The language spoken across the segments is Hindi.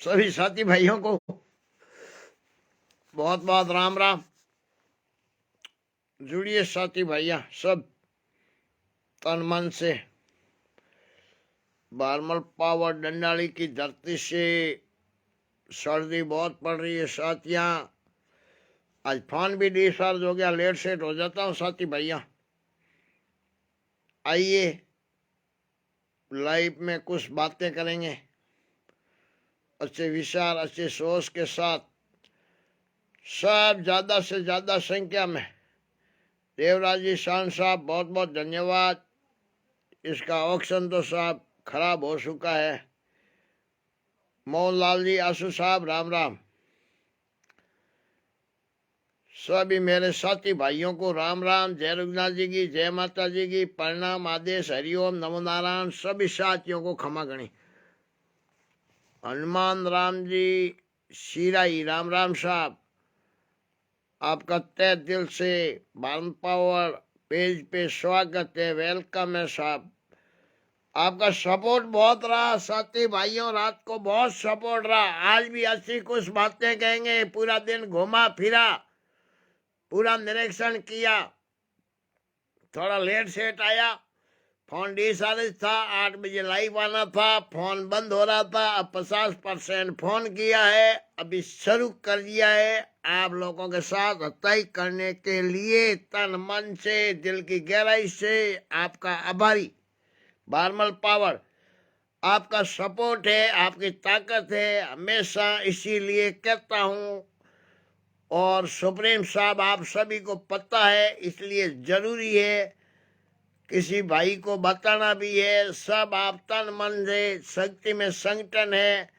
सभी साथी भाइयों को बहुत बहुत राम राम। जुड़िए साथी भैया सब तन मन से। बारमल पावर डंडाली की धरती से सर्दी बहुत पड़ रही है साथियां। आज फोन भी डिस्चार्ज हो गया, लेट सेट हो जाता हूँ साथी भैया। आइए लाइव में कुछ बातें करेंगे, अच्छे विचार अच्छे सोच के साथ। सब ज्यादा से ज्यादा संख्या में देवराज जी शान साहब बहुत बहुत धन्यवाद। इसका ऑक्शन तो साहब खराब हो चुका है। मोहनलाल जी आशु साहब राम राम। सभी मेरे साथी भाइयों को राम राम। जय रघुनाथ जी की, जय माता जी की, प्रणाम आदेश, हरिओम, नमो नारायण। सभी साथियों को क्षमा गणी। हनुमान राम जी शिराई राम राम साहब, आपका तहे दिल से भारत पावर पेज पे स्वागत है, वेलकम है साहब। आपका सपोर्ट बहुत रहा साथी भाइयों, रात को बहुत सपोर्ट रहा। आज भी अच्छी कुछ बातें कहेंगे। पूरा दिन घूमा फिरा, पूरा निरीक्षण किया, थोड़ा लेट सेट आया। फोन डिस्चार्ज था, 8 बजे लाइव आना था, फोन बंद हो रहा था। अब 50% फोन किया है, अभी शुरू कर दिया है। आप लोगों के साथ तय करने के लिए तन मन से दिल की गहराई से आपका आभारी। बारमल पावर आपका सपोर्ट है, आपकी ताकत है हमेशा, इसीलिए कहता हूँ। और सुप्रीम साहब आप सभी को पता है, इसलिए जरूरी है किसी भाई को बताना भी है। सब आप तन मन से शक्ति में संगठन है।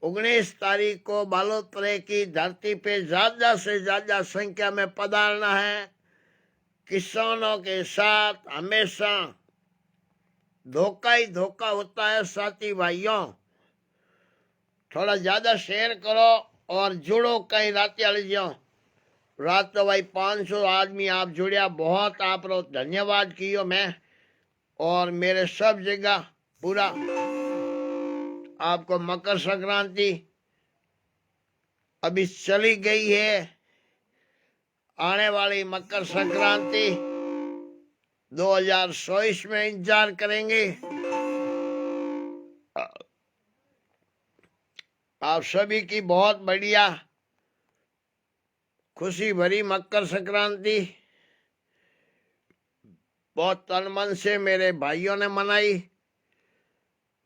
19 तारीख को बालोतरे की धरती पे ज्यादा से ज्यादा संख्या में पधारना है। किसानों के साथ हमेशा धोखा ही धोखा होता है साथी भाइयों। थोड़ा ज्यादा शेयर करो और जुड़ो कहीं रात जाओ। रात तो भाई 500 आदमी आप जुड़िया, बहुत आप लोग धन्यवाद कियो मैं। और मेरे सब जगह पूरा आपको मकर संक्रांति अभी चली गई है। आने वाली मकर संक्रांति 2024 में इंतजार करेंगे। आप सभी की बहुत बढ़िया खुशी भरी मकर संक्रांति बहुत तन मन से मेरे भाइयों ने मनाई।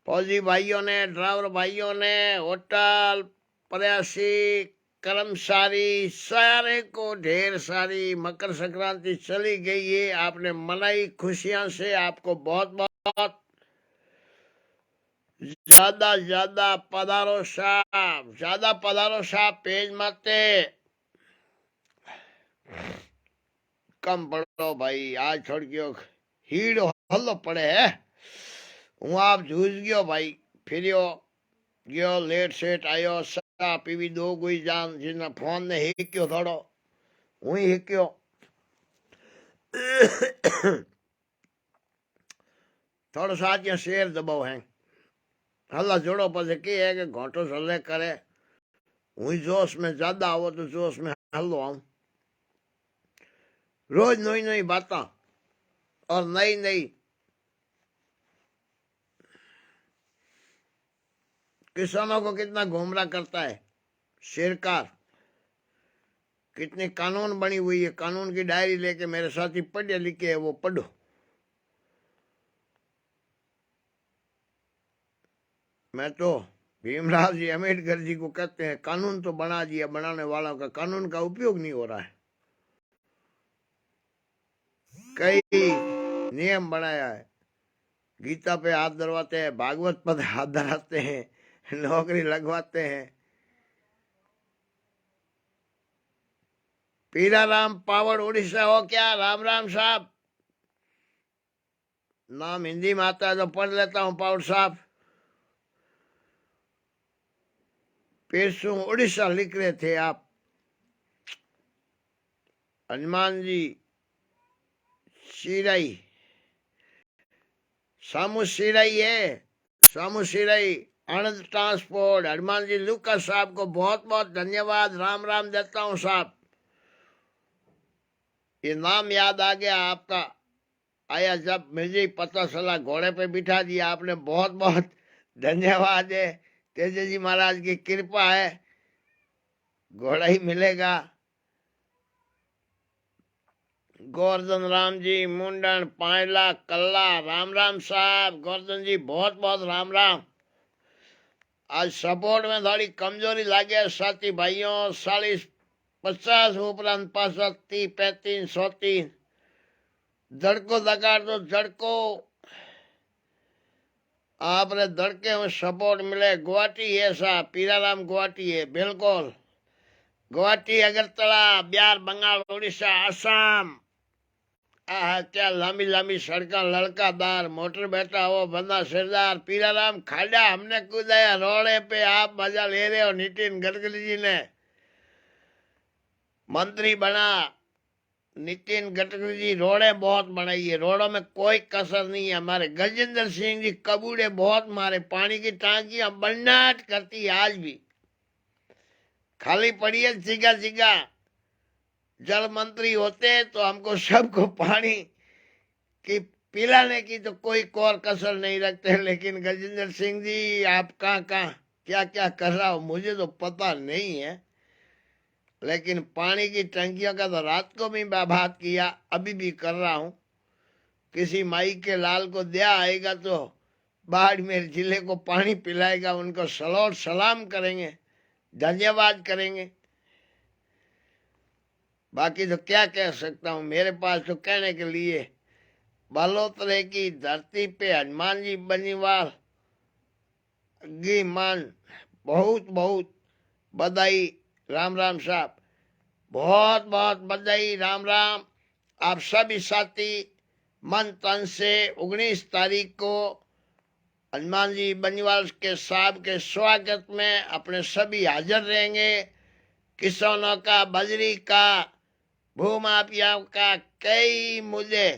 फौजी भाइयों ने, ड्राइवर भाइयों ने, होटल प्रयासी कर्मचारी सारे को ढेर सारी मकर संक्रांति चली गई है। आपने मनाई खुशियां से, आपको बहुत बहुत ज्यादा पधारो साहब, ज्यादा पधारो साहब। पेज माते कम पड़ो भाई, आज छोड़ गयो हीड़ो हल्लो पड़े है। हूँ आप जूझ गयो भाई, फिरियो गयो, लेट सेट आयो, सा पीवी दो कोई जान जिन फोन ने हिक्यो थोड़ो, हूँ ही हिक्यो। थोड़ा साथ या शेर दबाओ है, हल्ला जोड़ो पसे की है कि घोटो सले करे। हुई जोश में ज्यादा आओ तो जोश में हल्लो आऊं। रोज नई नई बातें और नई नई किसानों को कितना गुमराह करता है सरकार। कितनी कानून बनी हुई है, कानून की डायरी लेके मेरे साथी पढ़े लिखे है वो पढ़ो। मैं तो भीमराव जी अम्बेडकर जी को कहते हैं, कानून तो बना दिया, बनाने वालों का कानून का उपयोग नहीं हो रहा है। कई नियम बनाया है, गीता पे हाथ धरवाते हैं, भागवत पर हाथ धराते हैं, नौकरी लगवाते हैं। पीराराम पावड़ उड़ीसा हो क्या? राम राम साहब, नाम हिंदी में आता है तो पढ़ लेता हूँ पावड़ साहब। पेशू उड़ीसा लिख रहे थे आप। हनुमान जी शिराई, सामू शिराई है, सामू शिराई आनंद ट्रांसपोर्ट, हनुमान जी लुका साहब को बहुत बहुत धन्यवाद, राम राम देता हूँ साहब। ये नाम याद आ गया आपका, आया जब मुझे पता चला, घोड़े पे बिठा दिया आपने, बहुत बहुत धन्यवाद है। तेजे जी महाराज की कृपा है, घोड़ा ही मिलेगा। गोवर्धन राम जी मुंडन पायला कल्ला, राम राम साहब। गोवर्धन जी बहुत बहुत राम राम। आज सपोर्ट में थोड़ी कमजोरी लागे साथी भाइयों, 40-50 उपरांत 65 35 34 धड़को दगाड़ दो धड़को, आपने धड़के में सपोर्ट मिले। गुवाहाटी है साहब, पीराराम गुवाहाटी है, बिल्कुल गुवाहाटी, अगरतला, बिहार, बंगाल, उड़ीसा, असम। क्या लांबी लांबी सड़का, लड़कादार मोटर बैठा हो, बंदा सरदार, पीराराम खाड़ा हमने कूदाया रोड़े पे, आप मजा ले रहे हो। नितिन गडकरी जी ने मंत्री बना, नितिन गडकरी जी रोड़े बहुत बनाई है, रोड़ों में कोई कसर नहीं है। हमारे गजेंद्र सिंह जी कबूड़े बहुत मारे, पानी की टांकियां बन्नाट करती है आज भी, खाली पड़ी है जिगा जिगा। जल मंत्री होते तो हमको सबको पानी की पिलाने की तो कोई कोर कसर नहीं रखते, लेकिन गजेंद्र सिंह जी आप कहाँ कहाँ क्या क्या कर रहा हो मुझे तो पता नहीं है, लेकिन पानी की टंकियों का तो रात को भी बात किया, अभी भी कर रहा हूँ। किसी माई के लाल को दिया आएगा तो बाड़मेर जिले को पानी पिलाएगा, उनको सलोट सलाम करेंगे, धन्यवाद करेंगे। बाकी तो क्या कह सकता हूँ, मेरे पास तो कहने के लिए बालोतरे की धरती पे हनुमान जी बनीवाल की मान बहुत बहुत बधाई, राम राम साहब, बहुत बहुत बधाई, राम राम। आप सभी साथी मन तन से 19 तारीख को हनुमान जी बनीवाल के साहब के स्वागत में अपने सभी हाजिर रहेंगे। किसानों का, बजरी का, भूमाफियाओं का कई मुद्दे,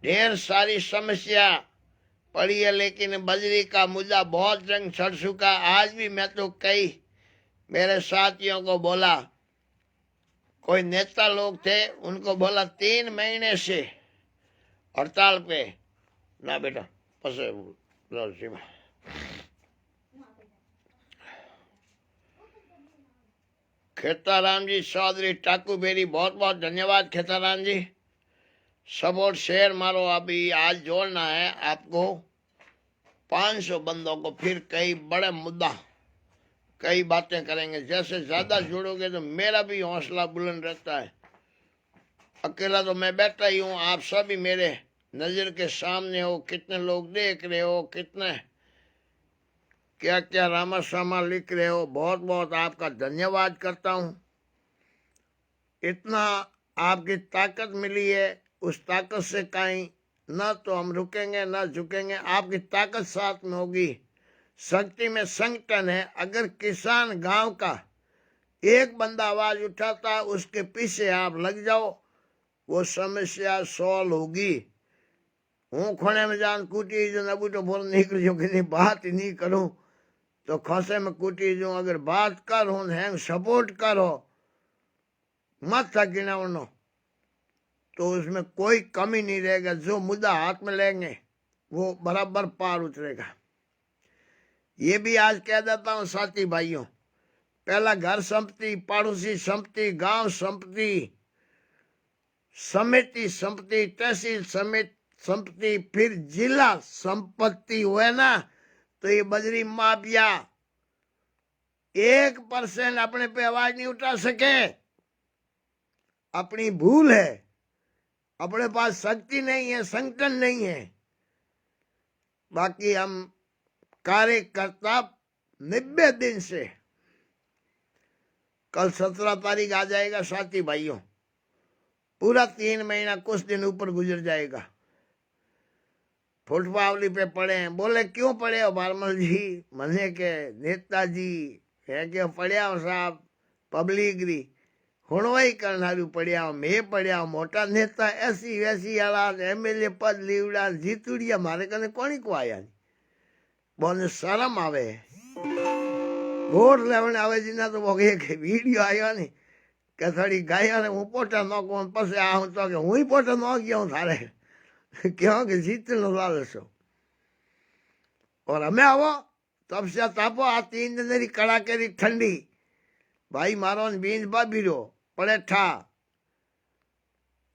ढेर सारी समस्या पड़ी है, लेकिन बजरी का मुद्दा बहुत जंग चढ़ चुका। आज भी मैं तो कई मेरे साथियों को बोला, कोई नेता लोग थे उनको बोला 3 महीने से हड़ताल पे ना बेटा पसे खेताराम जी चौधरी टाकू बेरी बहुत बहुत धन्यवाद खेताराम जी। सपोर्ट शेयर मारो, अभी आज जोड़ना है आपको 500 बंदों को, फिर कई बड़े मुद्दा कई बातें करेंगे। जैसे ज्यादा जुड़ोगे तो मेरा भी हौसला बुलंद रहता है, अकेला तो मैं बैठा ही हूँ, आप सभी मेरे नजर के सामने हो, कितने लोग देख रहे हो, कितने क्या क्या रामाश्यामा लिख रहे हो, बहुत बहुत आपका धन्यवाद करता हूँ। इतना आपकी ताकत मिली है, उस ताकत से कहीं न तो हम रुकेंगे न झुकेंगे, आपकी ताकत साथ में होगी। शक्ति में संगठन है, अगर किसान गांव का एक बंदा आवाज उठाता उसके पीछे आप लग जाओ, वो समस्या सॉल्व होगी। हूँ खोने में जान कूटी जो नबू तो बोल निकल जो कि बात ही नहीं करूं तो खोसे में कूटी जो, अगर बात कर हूं हैंग सपोर्ट करो मत था गिनावनो तो उसमें कोई कमी नहीं रहेगा। जो मुद्दा हाथ में लेंगे वो बराबर पार उतरेगा। ये भी आज कह देता हूँ साथी भाइयों, पहला घर संपत्ति, पड़ोसी संपत्ति, गांव संपत्ति, समिति संपत्ति, तहसील संपत्ति, फिर जिला संपत्ति हुए ना, तो ये बजरी माफिया 1% अपने पे आवाज नहीं उठा सके, अपनी भूल है, अपने पास शक्ति नहीं है, संगठन नहीं है। बाकी हम कार्यकर्ता 90 दिन से, कल 17 तारीख आ जाएगा साथी भाइयों, पूरा 3 महीना कुछ दिन ऊपर गुजर जाएगा। फुटपावली पे पड़े हैं, बोले क्यों पड़े हो बारमल जी, मने के नेताजी है के पड़िया हो साहब, पब्लिक री हुणवाई करनारू पड़िया हो, मैं पड़िया हो, मोटा नेता ऐसी वैसी आला एमएलए पद लीवड़ा जीतुड़िया मारे कने कोनी को आया नहीं। बोने शर्म आवे वोट लेवने आवे जीना तो वो एक वीडियो आयो नहीं કે થોડી ગાયો હું પોતા નોખું પછી આ હું તો કે હું પોતે ન ગયો थारे क्यों कि जीतने वाले सो और हमें आवो तब से तापो आ 3 दिन री कड़ाके री ठंडी भाई मारो बीज बाबी रो पड़े ठा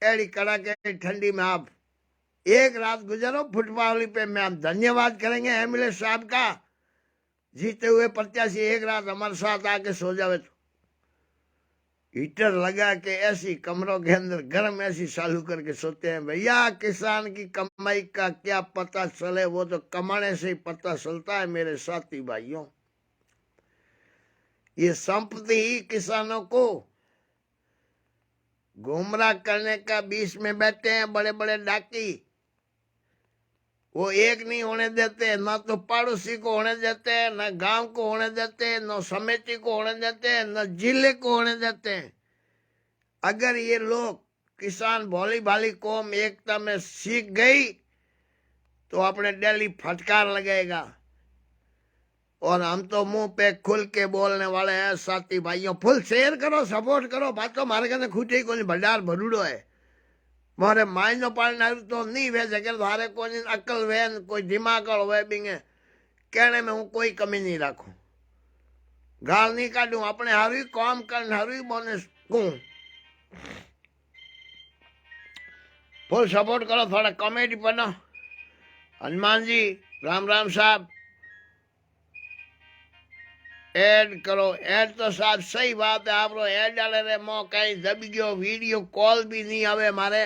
एड़ी कड़ाके की ठंडी में आप एक रात गुजरो फुटपाली पे में हम धन्यवाद करेंगे एमएलए साहब का जीते हुए प्रत्याशी एक रात हमारे साथ आके सो जावे तो हीटर लगा के ऐसी कमरों के अंदर गर्म ऐसी चालू करके सोते हैं। भैया किसान की कमाई का क्या पता चले, वो तो कमाने से ही पता चलता है मेरे साथी भाइयों। ये संपत्ति ही किसानों को गुमराह करने का बीच में बैठे हैं बड़े बड़े डाकी। वो एक नहीं होने देते, न तो पड़ोसी को होने देते, न गांव को होने देते, न समिति को होने देते, न जिले को होने देते। अगर ये लोग किसान भोली भाली कौम एकता में सीख गई तो अपने डेली फटकार लगेगा। और हम तो मुंह पे खुल के बोलने वाले हैं साथी भाइयों। फुल शेयर करो, सपोर्ट करो। बात तो मारे कने खूटे कोई भंडार भरूड़ो है, मारे मायनो पाड़ना तो नहीं वे जगह थारे कोई अकल वे कोई दिमाग वे बिंगे कहने में हूँ कोई कमी नहीं रखू, गाल नहीं काटू, अपने हारू काम करने हारू बोने कहूँ। फुल सपोर्ट करो, थोड़ा कॉमेडी बनो। हनुमान जी राम राम साहब ऐड करो। ऐड तो साहब सही बात है, आप ऐड डाले रहे मो कहीं दब गयो, वीडियो कॉल भी नहीं आवे मारे।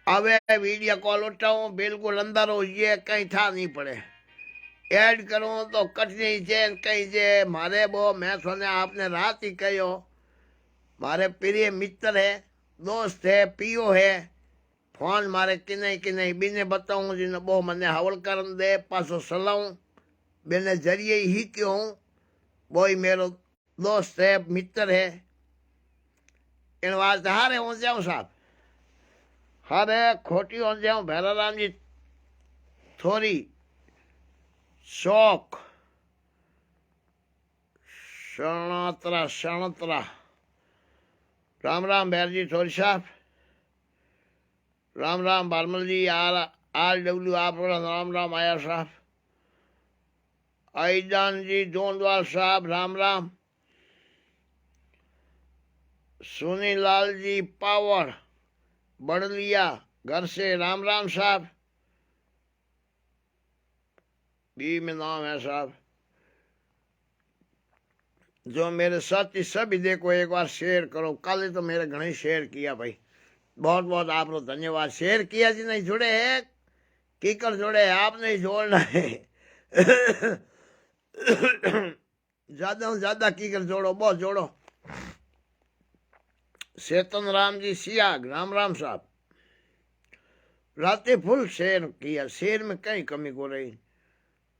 आवे वीडियो कॉल उठाऊं बिल्कुल अंदर हो, ये कहीं था नहीं पड़े। ऐड करूं तो कटनी है कहीं जे मारे वो मैं सुने आपने रात ही कहो मारे प्रिय मित्र है, दोस्त है, पीओ है। फोन मारे किने किने बिने बताऊं जिन्हें वो मने हवल कर दे पासो सलाऊं बिने जरिए ही क्यों। वो ही मेरो दोस्त है, मित्र है। इन वास्ते हारे हो जाऊं साहब, हारे खोटी हो जाऊं। भैराराम जी थोड़ी शौक शरणतरा शरणतरा। राम राम भैर जी थोड़ी साहब, राम राम बारमल जी। आर डब्ल्यू आप राम राम आया साहब। आईदान जी दोनवाल साहब राम राम। सुनीलाल जी पावर बड़लिया घर से राम राम साहब। बी में नाम है साहब। जो मेरे साथी सभी देखो एक बार शेयर करो। कल तो मेरे घने शेयर किया भाई, बहुत बहुत आप लोग धन्यवाद। शेयर किया जी नहीं जुड़े है कीकर जुड़े है, आप नहीं जोड़ना है। ज्यादा से ज्यादा कीकर जोड़ो, बहुत जोड़ो। चेतन राम जी सियाग राम राम साहब। रातें फुल शेयर किया, शेयर में कहीं कमी को रही।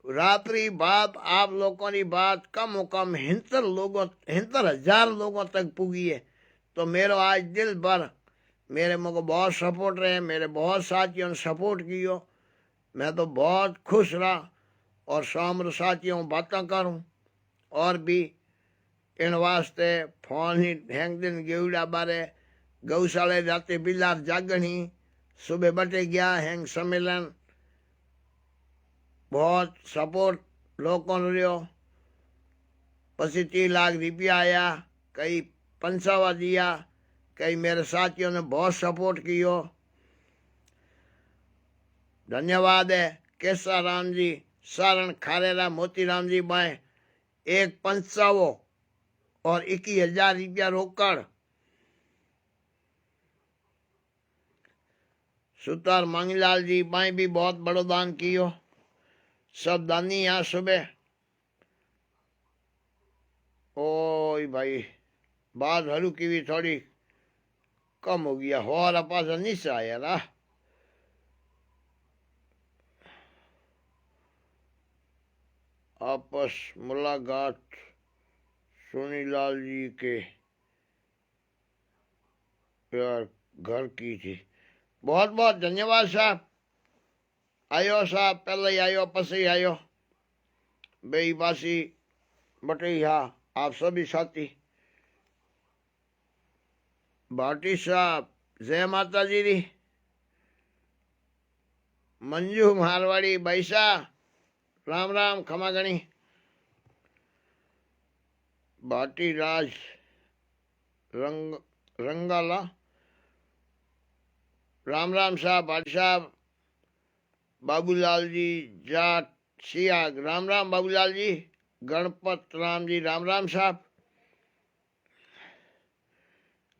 रात्रि बात आप लोगों की बात कम कम 70,000 लोगों तक पुगी है। तो मेरा आज दिल भर मेरे मुझको बहुत सपोर्ट रहे, मेरे बहुत साथियों ने सपोर्ट कियो। मैं तो बहुत खुश रहा और सामर साथियों बातें करूं और भी इन वास्ते फोन ही हैंग दिन गेवड़ा बारे गौशाले जाते बिलार जागनी सुबह बटे गया हैंग सम्मेलन बहुत सपोर्ट लोगों ने रियो। पसी 30 लाख रुपया आया, कई पंचावा दिया, कई मेरे साथियों ने बहुत सपोर्ट कियो। धन्यवाद है केसा राम जी, सारण खारेरा, मोतीराम जी बाय 1,55 और 21,000 रुपया रोकड़। सुतार मांगीलाल जी बाय भी बहुत बड़ो दान कियो। सब दानी यहाँ सुबह। ओए भाई बात हरू की भी थोड़ी कम हो गया, और पास नहीं से आया ना। आपस मुलाकात सुनीलाल जी के यार घर की थी। बहुत बहुत धन्यवाद साहब। आयो साहब, पहले ही आयो पसी आयो। बेईबासी बटैया, आप सभी साथी। भाटी साहब जय माता जी री। मंजू मारवाड़ी बैसा राम राम खमा गणी। भाटी राज रंगाला राम राम साहब। भाटी साहब बाबूलाल जी जाट सियाग राम राम बाबूलाल जी। गणपत राम जी राम राम साहब।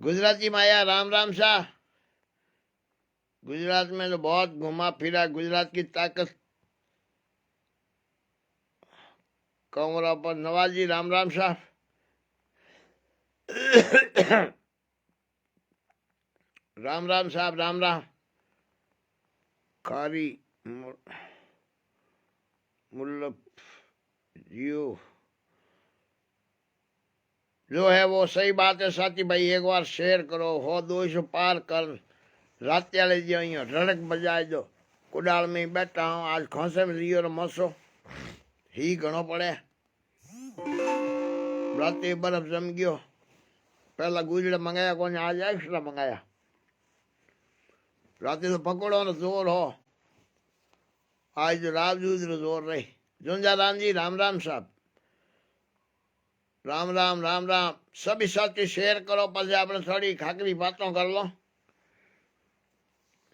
गुजराती माया राम राम साहब। गुजरात में तो बहुत घुमा फिरा, गुजरात की ताकत। कमरा पर नवाजी राम राम साहब। राम राम साहब राम राम। खारी मुल्लफ जियो जो है वो सही बात है साथी भाई। एक बार शेयर करो, हो 200 पार कर रात ले जो अँ रड़क बजाए दो। कुडाल में बैठा हूँ, आज खोसे में लियो रो मसो ही घणो पड़े। रात बर्फ जम गयो। पहला गुजड़ा मंगाया को आज एक्स्ट्रा मंगाया। रात तो पकड़ो न जोर हो, आज तो रावजूद रो जोर रही। जुंजा राम जी राम राम साहब। राम राम राम राम। सभी साथी शेयर करो, पछे आपने थोड़ी खाकरी बातों कर लो।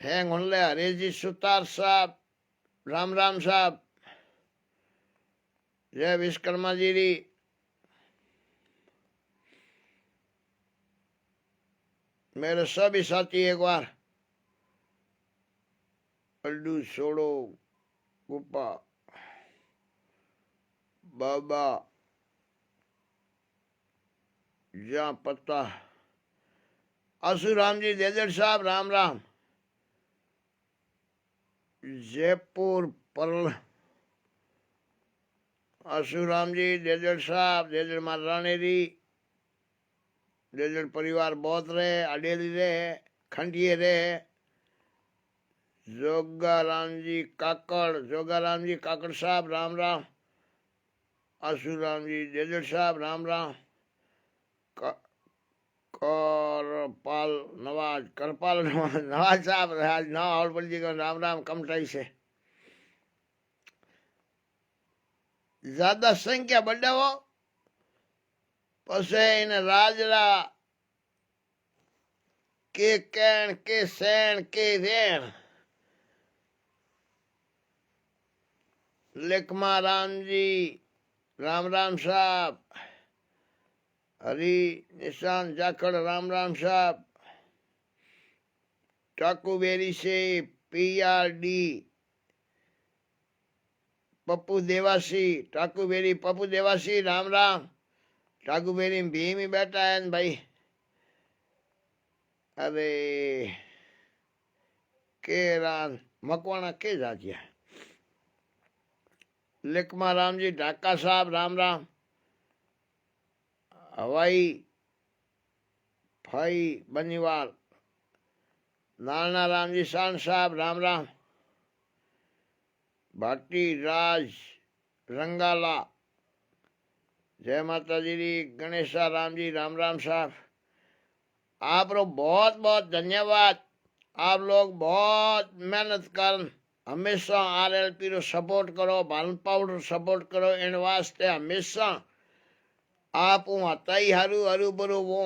हैंग होने ले हरेजी सुतार साहब राम राम साहब। जय विश्वकर्मा जी री। मेरे सभी साथी एक बार अड्डू छोड़ो गुप्पा बाबा जा पत्ता आसू राम जी देदड़ साहब राम राम। जयपुर परल आसू राम जी देदड़ साहब। देदड़ महारानी री। देदड़ परिवार बहुत रहे, अडेली रहे, खंडिये रहे। जोगाराम जी काकड़ साहब राम राम। आसू राम जी देदड़ साहब राम राम। करपाल नवाज साहब आज ना और जी को राम राम कमटाई से। ज्यादा संख्या बढ़ावो पसे इन राजरा के कैण के सैण के रेण। लेखमा राम जी राम राम साहब। हरी निशान जाखड़ राम राम साहब। टाकूबेरी से PRD पप्पू देवासी। टाकूबेरी पप्पू देवासी राम राम। टाकूबेरी भीम ही बैठा है भाई। अरे के रान मकवाना के जातिया। लेखमा राम जी ढाका साहब राम राम। हवाई भाई बनीवाल नाना राम जी शान साहब राम राम। भाटी राज रंगाला जय माता जी री। गणेशा राम जी राम राम साहब। आप लोग बहुत बहुत धन्यवाद। आप लोग बहुत मेहनत कर हमेशा RLP रो सपोर्ट करो, बालन पाउडर सपोर्ट करो। इन वास्ते हमेशा आप तई हरू हरू बरू वो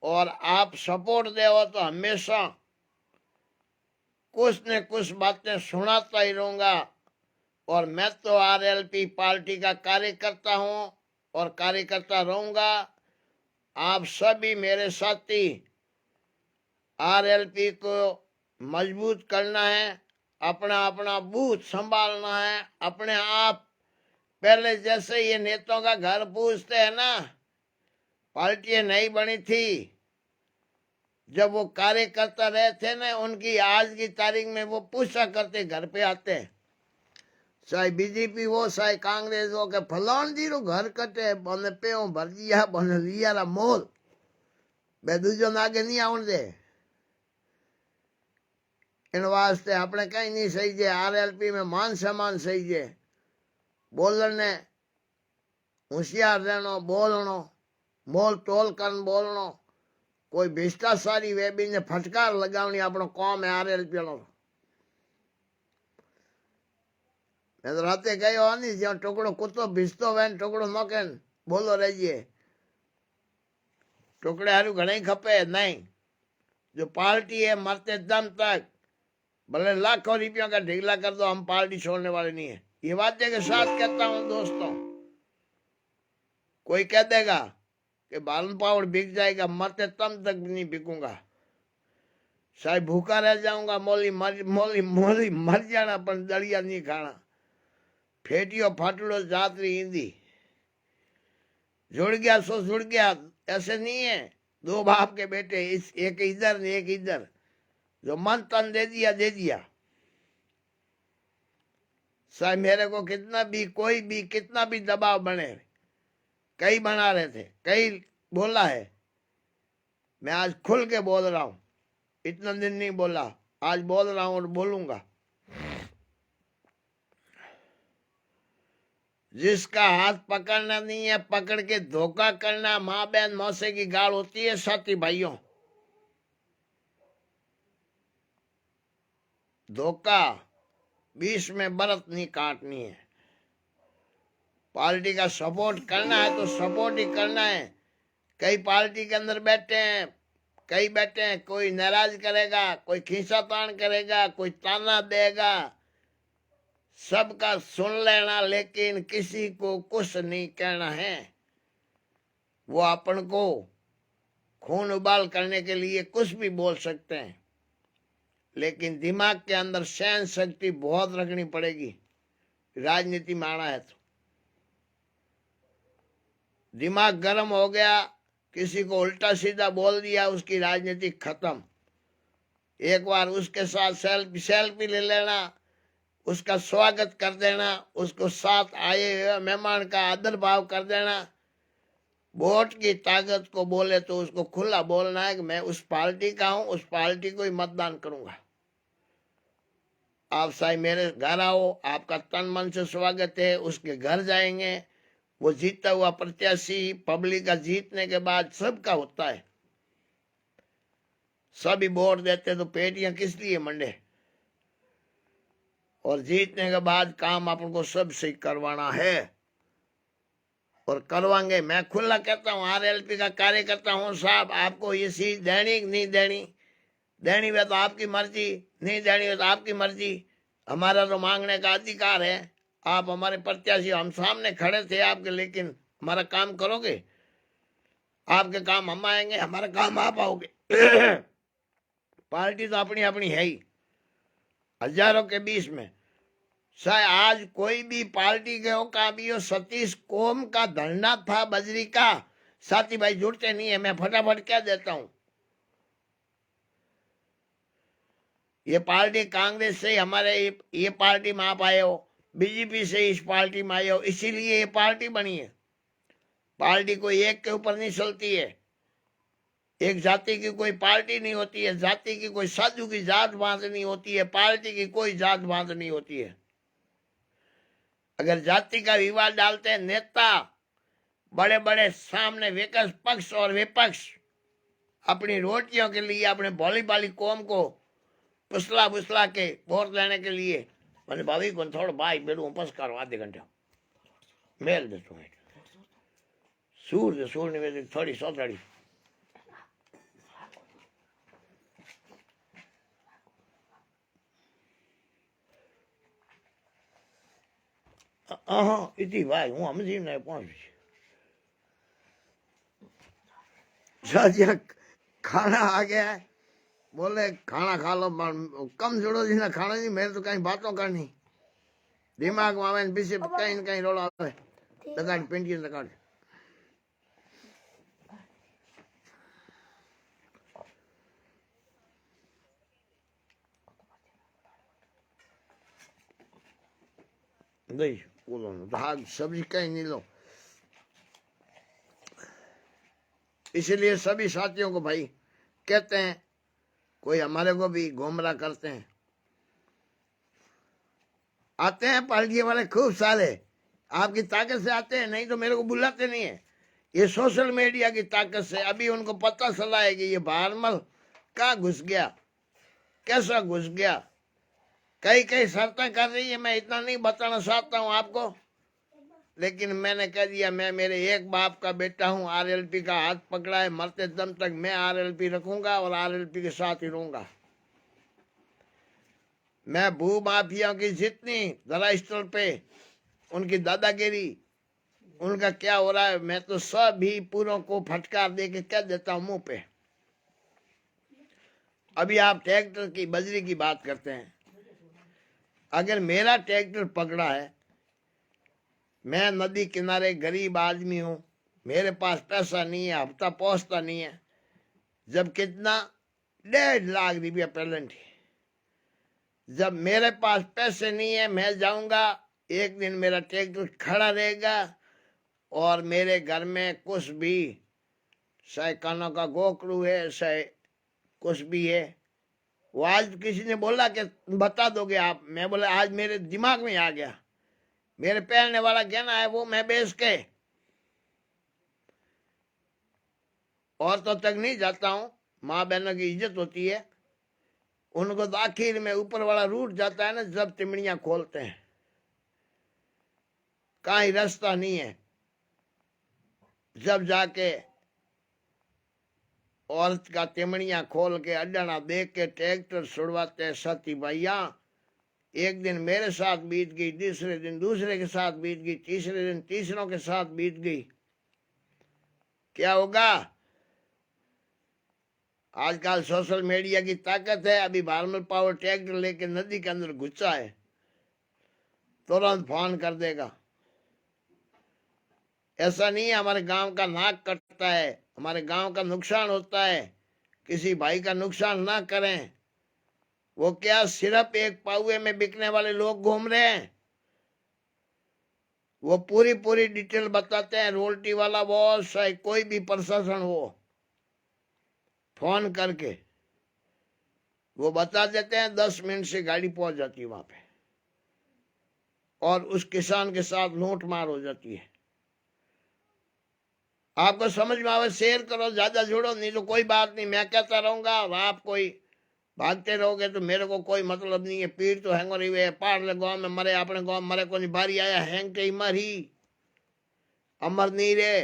और आप सपोर्ट देवो तो हमेशा कुछ न कुछ बातें सुनाता ही रहूंगा। और मैं तो RLP पार्टी का कार्यकर्ता हूं और कार्यकर्ता रहूंगा। आप सभी मेरे साथी RLP को मजबूत करना है, अपना अपना बूथ संभालना है। अपने आप पहले जैसे ये नेताओं का घर पूछते हैं ना, पार्टियां नहीं बनी थी जब वो कार्यकर्ता रहे थे ना, उनकी आज की तारीख में वो पूछा करते, घर पे आते, चाहे BJP हो चाहे कांग्रेस हो, के फलान जी रो घर कटे बने पे भर दिया बने लिया मोल बे दूजो आगे नहीं आवन दे। इन वास्ते अपने कहीं नहीं सही जे RLP में मान सम्मान सही जे। बोलने होशियार रहनो, बोलनो, मोल तोल कर बोलनो। कोई भ्रष्टाचारी वेबी ने फटकार लगावनी अपनो काम है RLP नो। मैं तो राते गयो नहीं जो टुकड़ो कुत्तो भिजतो वेन टुकड़ो नोके बोलो रहिए टुकड़े हारू घणे खपे नहीं। जो पार्टी है मरते दम तक भले लाखों रुपयों का ढीला कर दो, हम पार्टी छोड़ने वाले नहीं है। ये वादे के साथ कहता हूं दोस्तों। कोई कह देगा कि बालन पावर बिक जाएगा, मरते तम तक नहीं बिकूंगा। शायद भूखा रह जाऊंगा, मोली मर जाना पर दलिया नहीं खाना। फेटियो फाटलो जातरी ईंदी, जुड़ गया सो जुड़ गया। ऐसे नहीं है, दो बाप के बेटे, इस एक इधर ने एक इधर। जो मन तन दे दिया दे दिया। साहब मेरे को कितना भी कोई भी कितना भी दबाव बने, कई बना रहे थे, कई बोला है। मैं आज खुल के बोल रहा हूं, इतना दिन नहीं बोला, आज बोल रहा हूं और बोलूंगा। जिसका हाथ पकड़ना नहीं है, पकड़ के धोखा करना, माँ बहन मौसे की गाल होती है साथी भाइयों। धोखा 20 में बरत नहीं काटनी है। पार्टी का सपोर्ट करना है तो सपोर्ट ही करना है। कई पार्टी के अंदर बैठे हैं, कई बैठे हैं, कोई नाराज करेगा, कोई खींचातान करेगा, कोई ताना देगा, सबका सुन लेना, लेकिन किसी को कुछ नहीं कहना है। वो अपन को खून उबाल करने के लिए कुछ भी बोल सकते हैं, लेकिन दिमाग के अंदर सहन शक्ति बहुत रखनी पड़ेगी। राजनीति में आना है तो दिमाग गर्म हो गया, किसी को उल्टा सीधा बोल दिया, उसकी राजनीति खत्म। एक बार उसके साथ सेल्फी ले लेना, उसका स्वागत कर देना, उसको साथ आए हुए मेहमान का आदर भाव कर देना। वोट की ताकत को बोले तो उसको खुला बोलना है कि मैं उस पार्टी का हूं, उस पार्टी को ही मतदान करूंगा। आप साहब मेरे घर आओ, आपका तन मन से स्वागत है। उसके घर जाएंगे, वो जीता हुआ प्रत्याशी पब्लिक का जीतने के बाद सबका होता है, सभी वोट देते तो पेटियां किस लिए मंडे। और जीतने के बाद काम अपन को सब सही करवाना है और करवाएंगे। मैं खुला कहता हूँ, RLP का कार्यकर्ता हूँ साहब। आपको ये सीट देनी नहीं देनी, देनी है तो आपकी मर्जी, नहीं देनी है तो आपकी मर्जी। हमारा तो मांगने का अधिकार है। आप हमारे प्रत्याशी, हम सामने खड़े थे आपके, लेकिन हमारा काम करोगे? आपके काम हम आएंगे, हमारा काम आप आओगे। पार्टी तो अपनी अपनी है ही, हजारों के बीच में। शायद आज कोई भी पार्टी के हो का भी हो, सतीश कोम का धरना था बजरी का, साथी भाई जुड़ते नहीं है। मैं फटाफट कह देता हूं, ये पार्टी कांग्रेस से हमारे ये पार्टी में आप आए हो, BJP से इस पार्टी में आए हो, इसीलिए ये पार्टी बनी है। पार्टी कोई एक के ऊपर नहीं चलती है, एक जाति की कोई पार्टी नहीं होती है, जाति की कोई साधु की जात बात नहीं होती है, पार्टी की कोई जात बात नहीं होती है। अगर जाति का विवाद डालते हैं नेता बड़े बड़े सामने, विपक्ष पक्ष और विपक्ष अपनी रोटियों के लिए, अपने भोली भाली कौम को पुसला पुसला के वोट लेने के लिए, मैंने भाभी को थोड़ा भाई बेरू वापस करो आधे घंटे मेल दे तुम्हें सूर निवेदित थोड़ी सौतड़ी इतनी भाई हूँ हम जी नहीं पहुंच खाना आ गया है। बोले खाना खा लो, कम जोड़ो जी ना खाना जी, मेरे तो कहीं बातों करनी दिमाग में आवे पीछे कहीं न कहीं रोला आवे, लगाड़ पिंडी लगाड़। नहीं बोलो भाग सब्जी कहीं नहीं लो। इसलिए सभी साथियों को भाई कहते हैं, कोई हमारे को भी गुमराह करते हैं, आते हैं पार्टी वाले खूब सारे, आपकी ताकत से आते हैं, नहीं तो मेरे को बुलाते नहीं है। ये सोशल मीडिया की ताकत से अभी उनको पता चला है कि ये भारमल कहाँ घुस गया, कैसा घुस गया, कई कई शर्तें कर रही है। मैं इतना नहीं बताना चाहता हूँ आपको, लेकिन मैंने कह दिया मैं मेरे एक बाप का बेटा हूँ। आरएलपी का हाथ पकड़ा है, मरते दम तक मैं आरएलपी रखूंगा और आरएलपी के साथ ही रहूंगा। मैं भू माफिया की जितनी धरास्थल पे उनकी दादागिरी, उनका क्या हो रहा है, मैं तो सभी पूरों को फटकार दे के कह देता हूँ मुंह पे। अभी आप ट्रैक्टर की बजरी की बात करते हैं। अगर मेरा ट्रैक्टर पकड़ा है, मैं नदी किनारे गरीब आदमी हूं, मेरे पास पैसा नहीं है, हफ्ता पहुंचता नहीं है, जब कितना 1.5 लाख रुपया पेमेंट है, जब मेरे पास पैसे नहीं है, मैं जाऊंगा, एक दिन मेरा ट्रैक्टर खड़ा रहेगा और मेरे घर में कुछ भी, चाहे कानों का गोकड़ू है, चाहे कुछ भी है, वो आज किसी ने बोला कि बता दोगे आप, मैं बोला आज मेरे दिमाग में आ गया, मेरे पहनने वाला गहना है वो मैं बेच के औरतों तक नहीं जाता हूँ। माँ बहनों की इज्जत होती है, उनको तो आखिर में ऊपर वाला रूट जाता है ना, जब तिमड़ियां खोलते हैं, कहीं रास्ता नहीं है, जब जाके औरत का तिमड़ियां खोल के अड्डाना देख के ट्रैक्टर छुड़वाते साथी भैया। एक दिन मेरे साथ बीत गई, दूसरे दिन दूसरे के साथ बीत गई, तीसरे दिन तीसरों के साथ बीत गई। क्या होगा? आजकल सोशल मीडिया की ताकत है। अभी भारमल पावर ट्रैक्टर लेके नदी के अंदर घुसा है, तुरंत फोन कर देगा। ऐसा नहीं है हमारे गांव का नाक कटता है, हमारे गांव का नुकसान होता है, किसी भाई का नुकसान ना करें। वो क्या सिर्फ एक पाउए में बिकने वाले लोग घूम रहे हैं, वो पूरी पूरी डिटेल बताते हैं। रोल्टी वाला बॉस चाहे कोई भी प्रशासन हो, फोन करके वो बता देते हैं, 10 मिनट से गाड़ी पहुंच जाती है वहां पे और उस किसान के साथ लूट मार हो जाती है। आपको समझ में आवे शेयर करो, ज्यादा जुड़ो, नहीं तो कोई बात नहीं, मैं कहता रहूंगा और आप कोई भागते रहोगे तो मेरे को कोई मतलब नहीं है। पीड़ तो हैंगो रही है, पाड़ले गांव में मरे, अपने गांव में मरे को नहीं, बारी आया हैंग के मरी, अमर नहीं रे,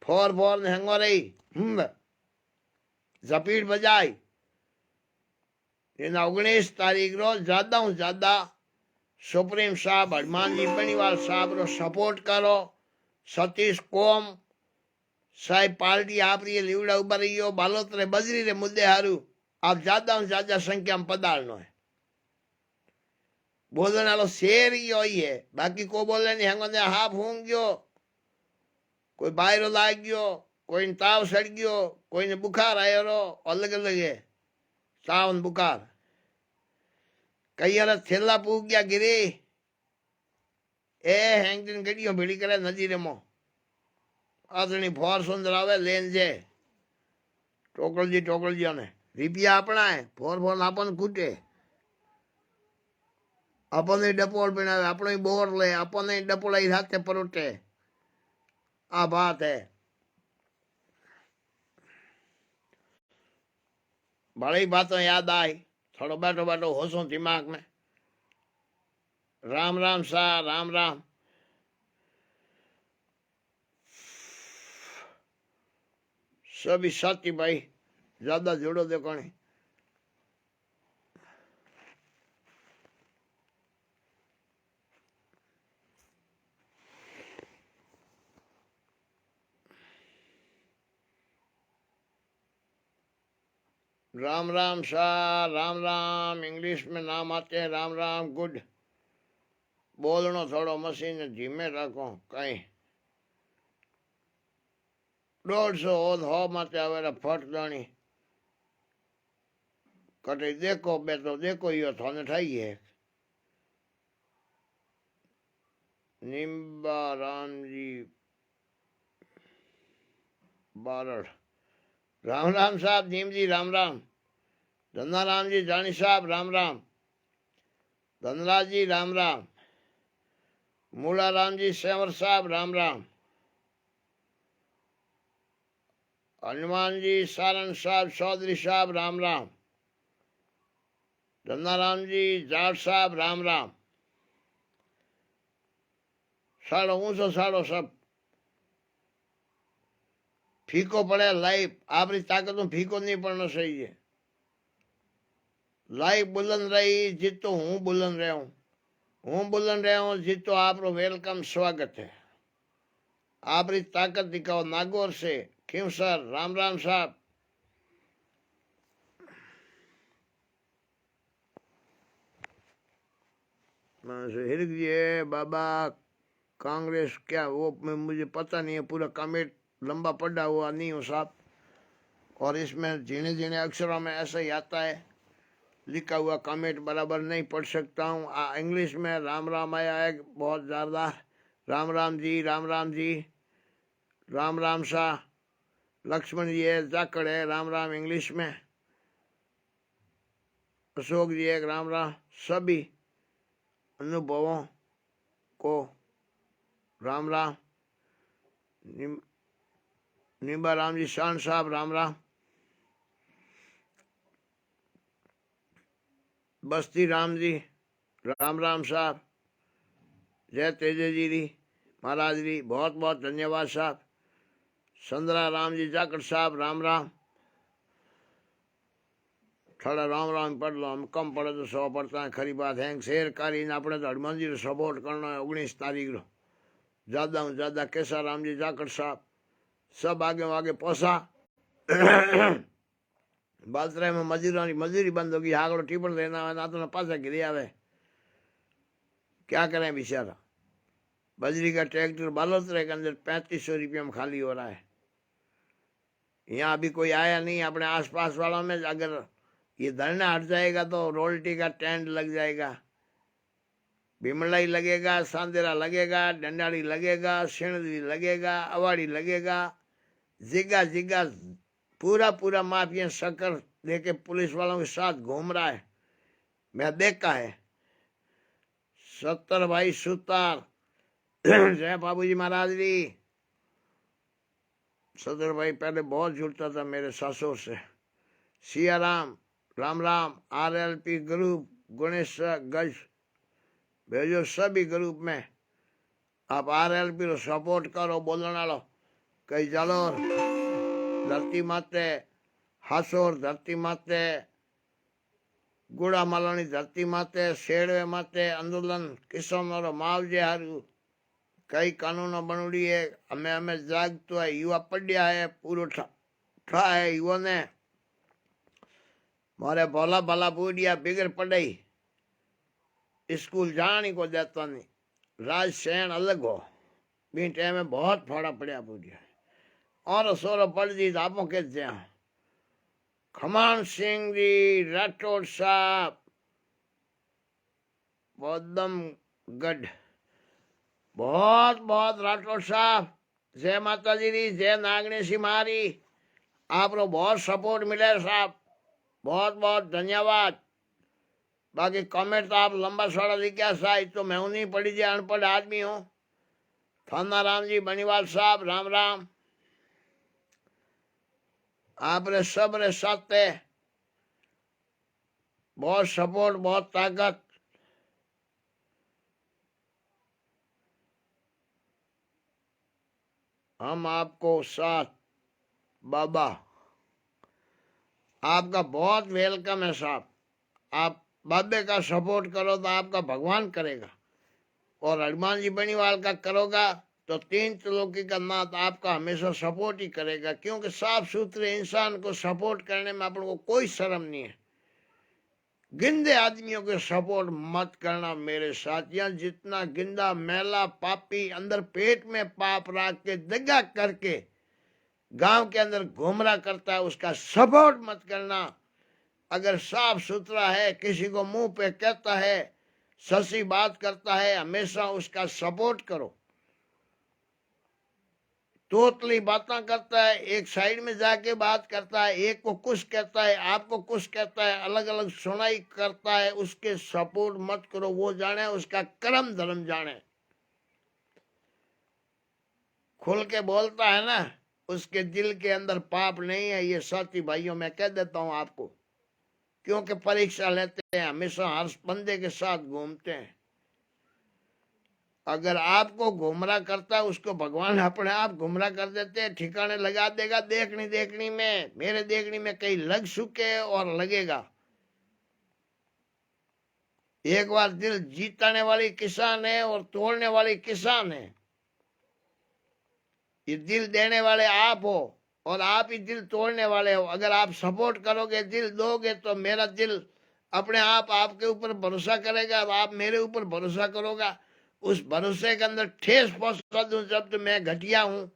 फोर फोर हैंगो रही, जपीट बजाई। 19 तारीख रोज ज्यादा हूं ज्यादा सुप्रीम साहब हनुमान जी बनीवाल साहब रो सपोर्ट करो। सतीश कोम साहब पार्टी आप रही लीवड़ा उभा रही हो, बालोतरे बजरी रे मुद्दे हारू आप ज्यादा हूं ज्यादा संख्या में पधारनो है। बोलने वालो शेर ही होई है, बाकी को बोले नहीं हैंगो ने हाफ होंग गयो, कोई बाहर लाग गयो, कोई ताव सड़ गयो, कोई ने बुखार आयो रो, अलग अलग है ताव बुखार। कई थेला पूग गया गिरे, ए हैंग दिन गड्डियों भीड़ी करे नदी रे मो आदनी फोर सुंदर आवे लेन जे टोकल जी ने रिपिया अपना है, फोर फोर अपन कूटे, अपन डपोल बनावे, अपनो बोर ले, अपन डपोला हाथे परोटे। आ बात है, बड़ी बातों याद आई, थोड़ो बैठो बैठो होशो दिमाग में। राम राम सा, राम राम। सभी साथी भाई ज्यादा जुड़ो देखो नहीं। राम राम सा, राम राम। इंग्लिश में नाम आते हैं राम राम, गुड। बोलनो थोड़ो मशीन धीमे रखो, कहीं 150 ओध हो माते आवेला फट दाणी कटे देखो बे तो देखो यो थाने ठाई है। निम्बा राम जी बारड़, राम राम साहब। नीम जी राम राम। धना राम जी जानी साहब राम राम। धनराज जी राम राम। मूला राम जी सेवर साहब राम राम। हनुमान जी सारण साहब चौधरी साहब राम राम। धन्नाराम जी जाट साहब राम राम। साड़ो ऊंचो साड़ो सब फीको पड़े लाइफ आपरी ताकत में फीको नहीं पड़ना चाहिए। लाइफ बुलंद रही जितो हूँ बुलंद रहा हूँ बुलंद रहा हूँ जितो आप वेलकम स्वागत है। आपरी ताकत दिखाओ नागौर से क्यों सर राम राम साहब। हिरक जी है बाबा कांग्रेस क्या वो मुझे पता नहीं है पूरा कमेंट लंबा पढ़ा हुआ नहीं हूँ साहब और इसमें झीणे झीणे अक्षरों में ऐसा ही आता है लिखा हुआ कमेंट बराबर नहीं पढ़ सकता हूँ। इंग्लिश में राम राम आया है बहुत ज़्यादा। राम राम जी राम राम जी राम राम शाह लक्ष्मण जी है जाकड़ है राम राम इंग्लिश में। अशोक जी है राम राम। सभी अनुभवों को राम राम। निम्बा राम जी शान साहब राम राम। बस्ती राम जी राम राम साहब। जय तेजे जी महाराज जी बहुत बहुत धन्यवाद साहब। संदरा राम जी जाकड़ साहब राम राम। थोड़ा राम राम पढ़ लो हम कम पढ़े तो 100 पढ़ता है खरी बात है। शेर कारी अपने तो हनुमान जी सपोर्ट करना है 19 तारीख रो ज्यादा हूँ ज्यादा कैसा राम जी जाकड़ साहब सब आगे आगे पहुंचा। बालतरा में मजूरी बंद होगी आगड़ो टिपण देना है ना तो पासा गिरी आवे क्या करें बेचारा। बजरी का ट्रैक्टर बालोतरे के अंदर 3500 रुपये में खाली हो रहा है। यहाँ अभी कोई आया नहीं अपने आसपास वालों में। अगर ये धरना हट जाएगा तो रोल्टी का टेंट लग जाएगा भीमलाई लगेगा सांदेरा लगेगा डंडाड़ी लगेगा सिणदी लगेगा अवाड़ी लगेगा जिगा जिगा पूरा पूरा माफिया शक्कर लेके पुलिस वालों के साथ घूम रहा है मैं देखा है। 70 भाई सुतार जय बाबू जी महाराज जी। 70 भाई पहले बहुत जुड़ता था मेरे ससुर से। सिया राम राम राम। RLP ग्रुप गणेश गज भेजो सभी ग्रुप में आप RLP रो सपोर्ट करो बोलने वालो कई जालोर धरती माते हासोर धरती माते गुड़ा मालानी धरती माते शेड़वे माते आंदोलन किसानों मावजे हारू कई कानून बनूड़ी है हमें जागतो है युवा पढ़िया है पूरो ठा है युवा ने मारे भोला भला बूढ़िया बिगड़ पढ़ाई स्कूल जाने को देता नहीं राज सैन अलग हो बी टाइम में बहुत फाड़ा पड़ा बूढ़िया और सोरो पढ़ दी आपो के खमान सिंह जी राठौड़ साहब बौद्धम गढ़ बहुत बहुत राठौड़ साहब जय माता जी री जय नागणी सी मारी आपको बहुत सपोर्ट मिले साहब बहुत बहुत धन्यवाद। बाकी कमेंट तो आप लंबा सड़ा लिखा साहब तो मैं नहीं पढ़ी जी अनपढ़ आदमी हूँ। थाना राम जी बनीवाल साहब राम राम। आपने सब रे साथ बहुत सपोर्ट बहुत ताकत हम आपको साथ बाबा आपका बहुत वेलकम है साहब। आप बाबे का सपोर्ट करो तो आपका भगवान करेगा और हनुमान जी बनीवाल का करोगा तो 3 त्रिलोकी का नाथ आपका हमेशा सपोर्ट ही करेगा क्योंकि साफ सुथरे इंसान को सपोर्ट करने में अपन को कोई शर्म नहीं है। गिंदे आदमियों के सपोर्ट मत करना मेरे साथियों। जितना गिंदा मैला पापी अंदर पेट में पाप रख के दगा करके गांव के अंदर घूमरा करता है उसका सपोर्ट मत करना। अगर साफ सुथरा है किसी को मुंह पे कहता है ससी बात करता है हमेशा उसका सपोर्ट करो। तोतली बातें करता है एक साइड में जाके बात करता है एक को कुछ कहता है आपको कुछ कहता है अलग अलग सुनाई करता है उसके सपोर्ट मत करो। वो जाने उसका कर्म धर्म जाने। खुल के बोलता है ना, उसके दिल के अंदर पाप नहीं है। ये साथी भाइयों मैं कह देता हूं आपको, क्योंकि परीक्षा लेते हैं, हमेशा हर बंदे के साथ घूमते हैं। अगर आपको गुमराह करता है उसको भगवान अपने आप गुमराह कर देते हैं, ठिकाने लगा देगा। देखनी देखनी में, मेरे देखनी में कहीं लग चुके और लगेगा। एक बार दिल जीतने वाली किसान है और तोड़ने वाली किसान है। ये दिल देने वाले आप हो और आप ही दिल तोड़ने वाले हो। अगर आप सपोर्ट करोगे, दिल दोगे, तो मेरा दिल अपने आप आपके ऊपर भरोसा करेगा, आप मेरे ऊपर भरोसा करोगा। उस भरोसे के अंदर ठेस पहुंचा दूं जब तो मैं घटिया हूं।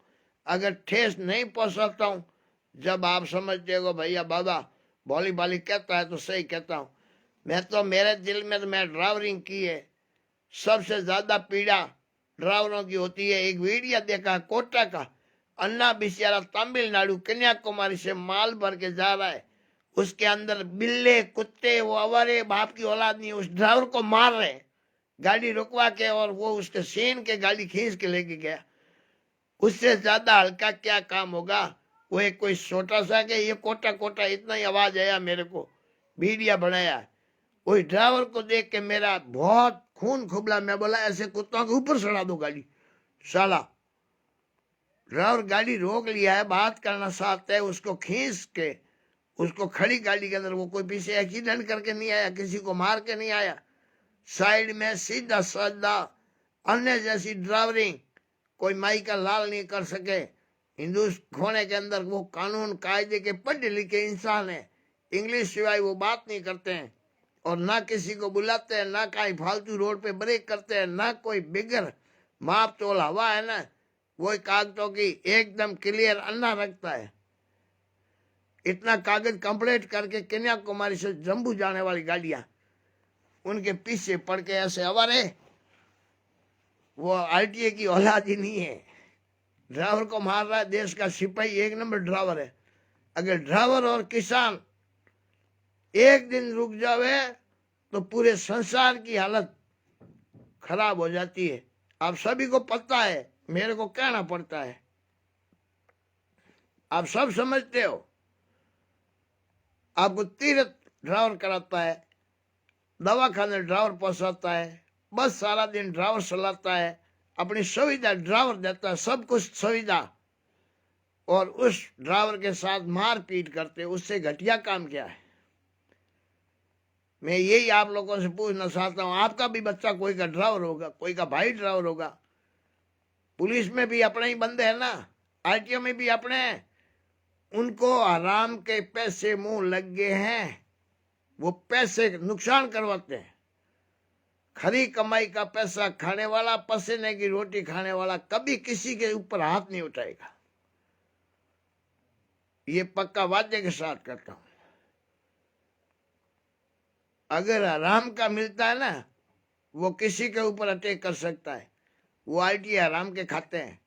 अगर ठेस नहीं पहुंचाता हूं, जब आप समझते हो भैया बाबा भोली भाली कहता है तो सही कहता हूं। मैं तो मेरे दिल में तो मैं ड्राइवरिंग की है, सबसे ज्यादा पीड़ा ड्राइवरों की होती है। एक वीडियो देखा कोटा का, अन्ना बेचारा तमिलनाडु कन्याकुमारी से माल भर के जा रहा है, उसके अंदर बिल्ले कुत्ते वो अवारे बाप की औलाद नहीं, उस ड्राइवर को मार रहे, गाड़ी रुकवा के, और वो उसके सीन के गाड़ी खींच के लेके गया। उससे ज्यादा हल्का क्या काम होगा। वो एक कोई छोटा सा के ये कोटा कोटा इतना ही आवाज आया, मेरे को वीडियो बनाया। वही ड्राइवर को देख के मेरा बहुत खून खुबला। मैं बोला ऐसे कुत्तों के ऊपर चढ़ा दो गाड़ी। साला ड्राइवर गाड़ी रोक लिया है, बात करना चाहता है, उसको खींच के उसको खड़ी गाड़ी के अंदर, वो कोई पीछे एक्सीडेंट करके नहीं आया, किसी को मार के नहीं आया, साइड में सीधा साधा अन्य जैसी ड्राइवरिंग कोई माई का लाल नहीं कर सके। हिंदू खोने के अंदर वो कानून कायदे के पढ़े लिखे इंसान है, इंग्लिश सिवाय वो बात नहीं करते हैं, और ना किसी को बुलाते हैं, ना कहीं फालतू रोड पे ब्रेक करते हैं, ना कोई बिगर माप तोल हवा है ना, वो कागजों की एकदम क्लियर अन्ना रखता है। इतना कागज कंप्लीट करके कन्याकुमारी से जम्मू जाने वाली गाड़ियां उनके पीछे पड़ के ऐसे हवारे, वो आरटीए की औलाद ही नहीं है। ड्राइवर को मार रहा है, देश का सिपाही एक नंबर ड्राइवर है। अगर ड्राइवर और किसान एक दिन रुक जावे तो पूरे संसार की हालत खराब हो जाती है। आप सभी को पता है, मेरे को कहना पड़ता है, आप सब समझते हो। आपको तीर्थ ड्राइवर कराता है, दवाखाने ड्राइवर पहुंचाता है, बस सारा दिन ड्राइवर चलाता है, अपनी सुविधा ड्राइवर देता है, सब कुछ सुविधा, और उस ड्राइवर के साथ मारपीट करते, उससे घटिया काम क्या है। मैं यही आप लोगों से पूछना चाहता हूं, आपका भी बच्चा कोई का ड्राइवर होगा, कोई का भाई ड्राइवर होगा, पुलिस में भी अपने ही बंदे हैं ना, आरटीओ में भी अपने हैं। उनको आराम के पैसे मुंह लग गए हैं, वो पैसे नुकसान करवाते हैं। खरी कमाई का पैसा खाने वाला, पसीने की रोटी खाने वाला कभी किसी के ऊपर हाथ नहीं उठाएगा, ये पक्का वादे के साथ करता हूं। अगर आराम का मिलता है ना, वो किसी के ऊपर अटैक कर सकता है। वो आईटी आराम के खाते हैं,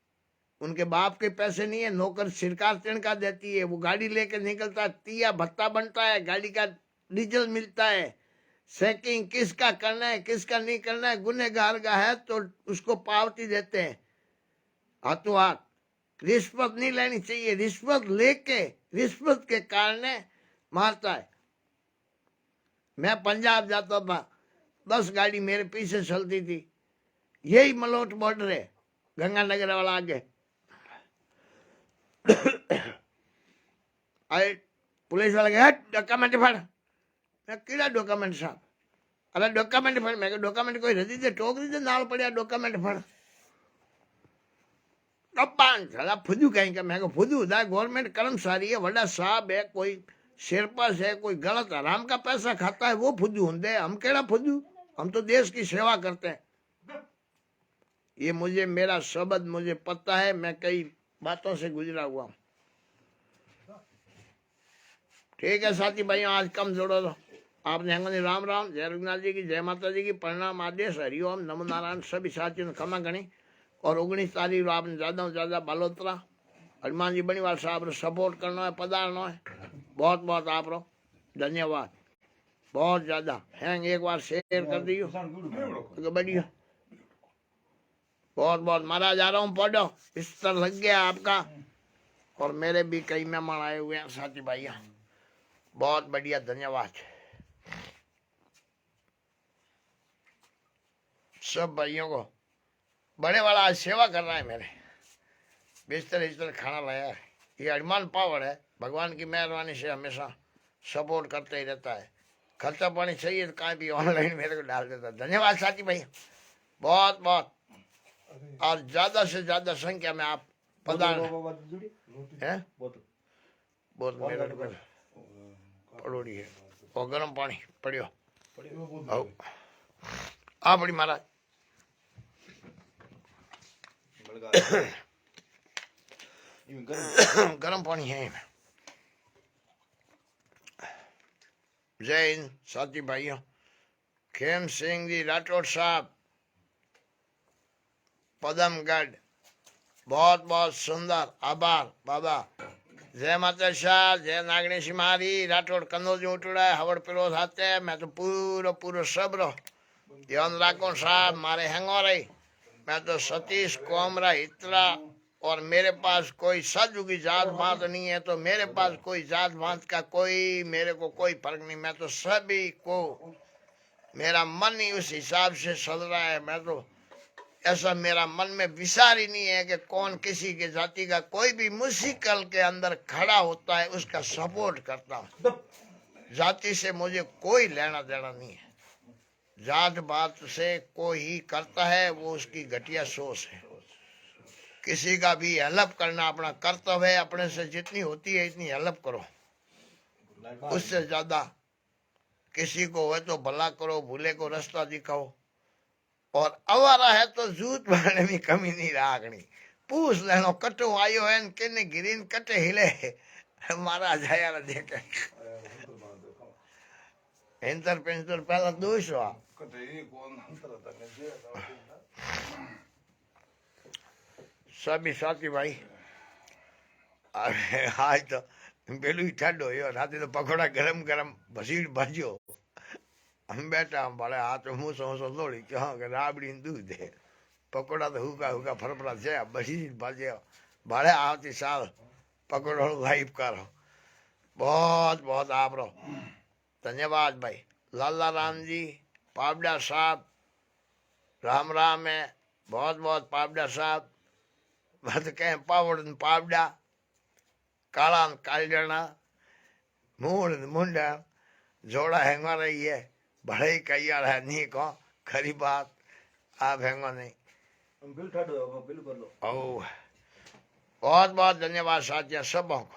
उनके बाप के पैसे नहीं है, नौकर सरकार तिनका देती है, वो गाड़ी लेकर निकलता है, तिया भत्ता बनता है, गाड़ी का डीजल मिलता है, चेकिंग किसका करना है किसका नहीं करना है, गुनहगार का है तो उसको पावती देते हैं हाथों हाथ। रिश्वत नहीं लेनी चाहिए, रिश्वत लेके रिश्वत के कारण मारता है। मैं पंजाब जाता था, 10 गाड़ी मेरे पीछे चलती थी, यही मलोट बॉर्डर है, गंगानगर वाला आगे। पुलिस वाले गए डॉक्यूमेंट फड़, मैं कीड़ा डॉक्यूमेंट साहब, अरे डॉक्यूमेंट फड़, मैं डॉक्यूमेंट कोई रदी दे टोक दी नाल पड़िया डॉक्यूमेंट फड़। फुदू कहीं का, मैं फुदू था, गवर्नमेंट कर्मचारी है, बड़ा साहब है, कोई शेरपास है, कोई गलत हराम का पैसा खाता है, वो फुदू होंगे, हम केड़ा फुदू, हम तो देश की सेवा करते हैं। ये मुझे मेरा शब्द मुझे पता है, मैं कई बातों से गुजरा हुआ। ठीक है साथी भाइयों, आज कम जोड़ो तो आपने हंगनी राम राम, जय रघुनाथ जी की, जय माता जी की, प्रणाम आदेश, हरिओम, नमो नारायण। सभी साथियों ने क्षमा गणी, और 19 तारीख आपने ज्यादा से ज्यादा बालोतरा हनुमान जी बनीवाल साहब सपोर्ट करना है, पधारना है। बहुत बहुत आप रो धन्यवाद, बहुत ज्यादा हैंग, एक बार शेयर कर दियो बढ़िया। बहुत बहुत महाराज आ रहा हूँ, पढ़ो, बिस्तर लग गया आपका, और मेरे भी कई मेहमान आए हुए हैं साथी भाइयों। बहुत बढ़िया, धन्यवाद सब भाइयों को। बड़े वाला आज सेवा कर रहा है मेरे, बिस्तर इस्तर खाना लाया है। ये हनुमान पावर है, भगवान की मेहरबानी से हमेशा सपोर्ट करते ही रहता है। खर्चा पानी चाहिए तो कहीं भी ऑनलाइन मेरे को डाल देता है। धन्यवाद साथी भाई, बहुत बहुत। और ज्यादा से ज्यादा संख्या में आप पधार है। बहुत मेरे को पड़ोड़ी है, और गर्म पानी पड़ियो आ बड़ी महाराज। गर्म पानी है। जय हिंद साथी भाइयों। खेम सिंह जी राठौड़ साहब, पदमगढ़, बहुत बहुत सुंदर, आभार बाबा। जय माता शाह, जय नागणी सिमारी, राठौड़ कन्नौज उठड़ा हवड़ पिरोज हाथे। मैं तो पूरो पूरो सब्र ध्यान राखो साहब, मारे हैंगो रही। मैं तो सतीश कोमरा हितला, और मेरे पास कोई साधु की जात बात नहीं है, तो मेरे पास कोई जात बात का कोई मेरे को कोई फर्क नहीं। मैं तो सभी को, मेरा मन ही उस हिसाब से चल रहा है। मैं तो ऐसा मेरा मन में विचार ही नहीं है कि कौन किसी के जाति का, कोई भी मुश्किल के अंदर खड़ा होता है उसका सपोर्ट करता हूँ। जाति से मुझे कोई लेना देना नहीं है। जात बात से कोई ही करता है वो उसकी घटिया सोच है। किसी का भी हेल्प करना अपना कर्तव्य है, अपने से जितनी होती है इतनी हेल्प करो, उससे ज्यादा किसी को हो तो भला करो, भूले को रास्ता दिखाओ। और अवारा है तो जूत भरने में कमी नहीं राखनी। पूछ लेनो कटो आयो है किने गिरीन कटे हिले मारा जाया देखे इंतर पेंटर पहला 200 सभी साथी भाई। आज तो पेलू ही ठंडो हो, रात तो पकोड़ा गरम गरम भसीड़ भाजो। हम बैठा हम बड़े हाथ में मुँह सो लोड़ी कहाँ के राबड़ी दूध है। पकोड़ा तो हुका हुका फरफरा से भसीड़ भाजे बड़े आवती साल पकोड़ो लाइव करो। बहुत बहुत आप रो धन्यवाद भाई। लाला राम जी पावड़ा साहब, राम राम है, बहुत बहुत पावड़ा साहब। मत कहें पावड़ पावड़ा, काला कालजना, मूड मुंडा, जोड़ा हैंगा रही है, बड़े ही कई है नहीं को खरी बात। आप हैंगो नहीं बिल कर लो। ओ बहुत बहुत धन्यवाद साथियों सबों को,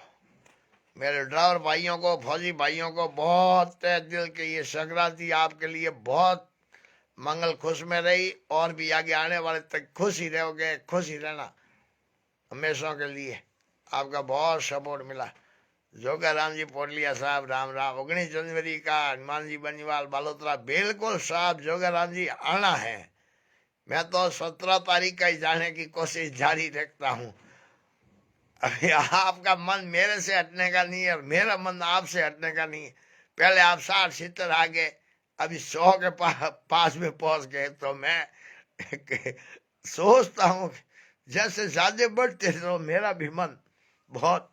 मेरे ड्राइवर भाइयों को, फौजी भाइयों को बहुत तहे दिल के ये संक्रांति आपके लिए बहुत मंगल खुश में रही, और भी आगे आने वाले तक खुश ही रहोगे, खुश ही रहना हमेशा के लिए। आपका बहुत सपोर्ट मिला। जोगा राम जी पोटलिया साहब राम राम। 19 जनवरी का हनुमान जी बनीवाल बालोतरा बिल्कुल साहब जोगा राम जी आना है। मैं तो 17 तारीख का ही जाने की कोशिश जारी रखता हूँ। अभी आपका मन मेरे से हटने का नहीं है, मेरा मन आपसे हटने का नहीं है। पहले आप 60-70 आ गए, अभी 100 के पास में पहुंच गए, तो मैं सोचता हूँ जैसे ज्यादा बढ़ते तो मेरा भी मन बहुत।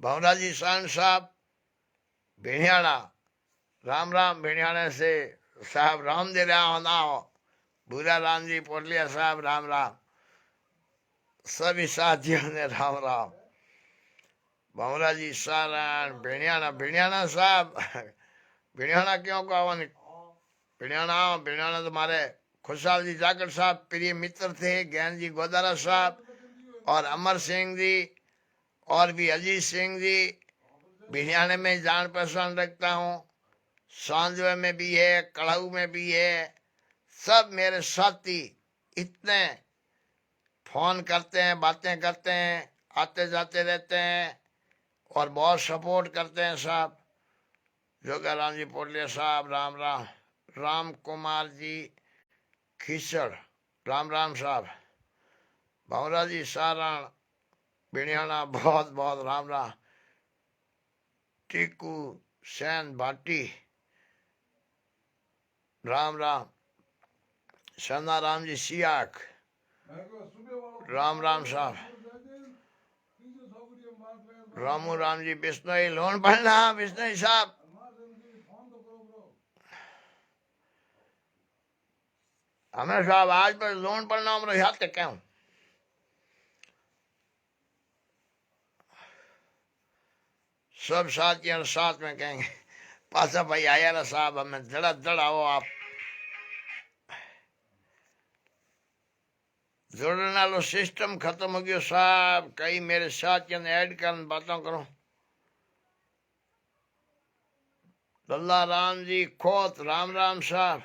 भवराजी सान साहब भिणियाना राम राम, भिणियाने से साहब राम दे रहा हो ना हो। भूरा राम जी पोटलिया साहब राम राम, सभी साथियों ने राम राम। भवरा जी सारण भिणियाना, भिणियाना साहब भिणियाना क्यों कहो, भिणियाना तुम्हारे खुशहाल जी जाकर साहब प्रिय मित्र थे। ज्ञान जी गोदारा साहब और अमर सिंह जी और भी अजीत सिंह जी भिणियाने में जान पहचान रखता हूँ। सांजवे में भी है, कड़ाऊ में भी है। सब मेरे साथी इतने फोन करते हैं, बातें करते हैं, आते जाते रहते हैं और बहुत सपोर्ट करते हैं साहब। जोगा राम जी पोटलिया साहब राम राम। राम कुमार जी खीसड़ राम राम साहब। भंवरा जी सारण भिणियाना बहुत बहुत राम राम। टीकू सैन भाटी राम राम। सना राम जी सियाक राम राम साहब। रामू राम जी बिश्नोई लोन पढ़ना बिश्नोई साहब। हमें साहब आज पर लोन पढ़ना हम याद तक क्या हूँ सब साथियों साथ में कहेंगे पासा भाई आया ना साहब हमें धड़ा धड़ आओ आप जोड़ने वालों सिस्टम खत्म हो गया साहब कई मेरे साथियों ने ऐड कर बातों करो दल्ला राम जी खोत राम राम साहब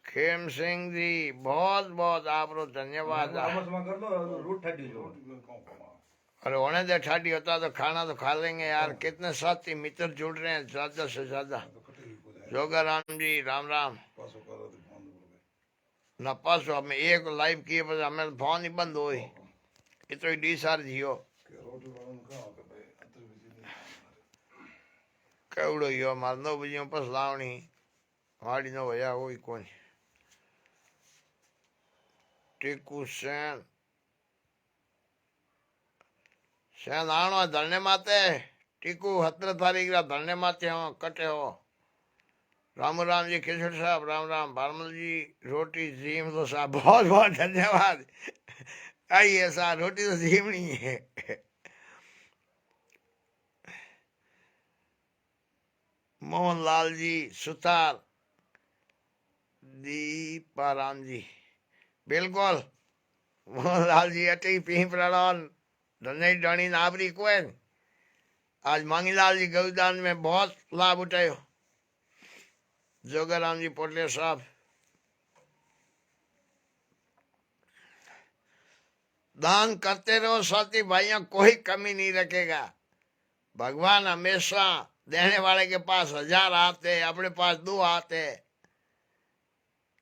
खेम सिंह जी बहुत बहुत आप रो धन्यवाद कर दो रूट ठाडी जो अरे होने दे ठाडी होता तो खाना तो खा लेंगे यार कितने साथी मित्र जुड़ रहे हैं ज्यादा से ज्यादा जोगा राम जी राम राम ना पासो हमें एक लाइव किए बस हमें फोन ही बंद हुई इतो ही डी सार जियो कवड़ो यो मार 9 बजे पस लावनी वाड़ी नो होया कोई कोई टीकू सेन सेन आनो धरने माते टीकू 17 तारीख रा धरने माते हो कटे हो राम राम जी किशोर साहब राम राम भारमल जी रोटी जीम तो साहब बहुत बहुत धन्यवाद आइए साहब रोटी तो जीमनी है मोहन लाल जी सुतार दीपाराम जी बिल्कुल मोहन लाल जी अटी पी प्रणाम धन्य डाणी नाबरी कोन आज मांगीलाल जी गौदान में बहुत लाभ उठायो जोगाराम जी पोटले साहब दान करते रहो साथी भाइयों कोई कमी नहीं रखेगा भगवान हमेशा देने वाले के पास 1000 आते अपने पास 2 आते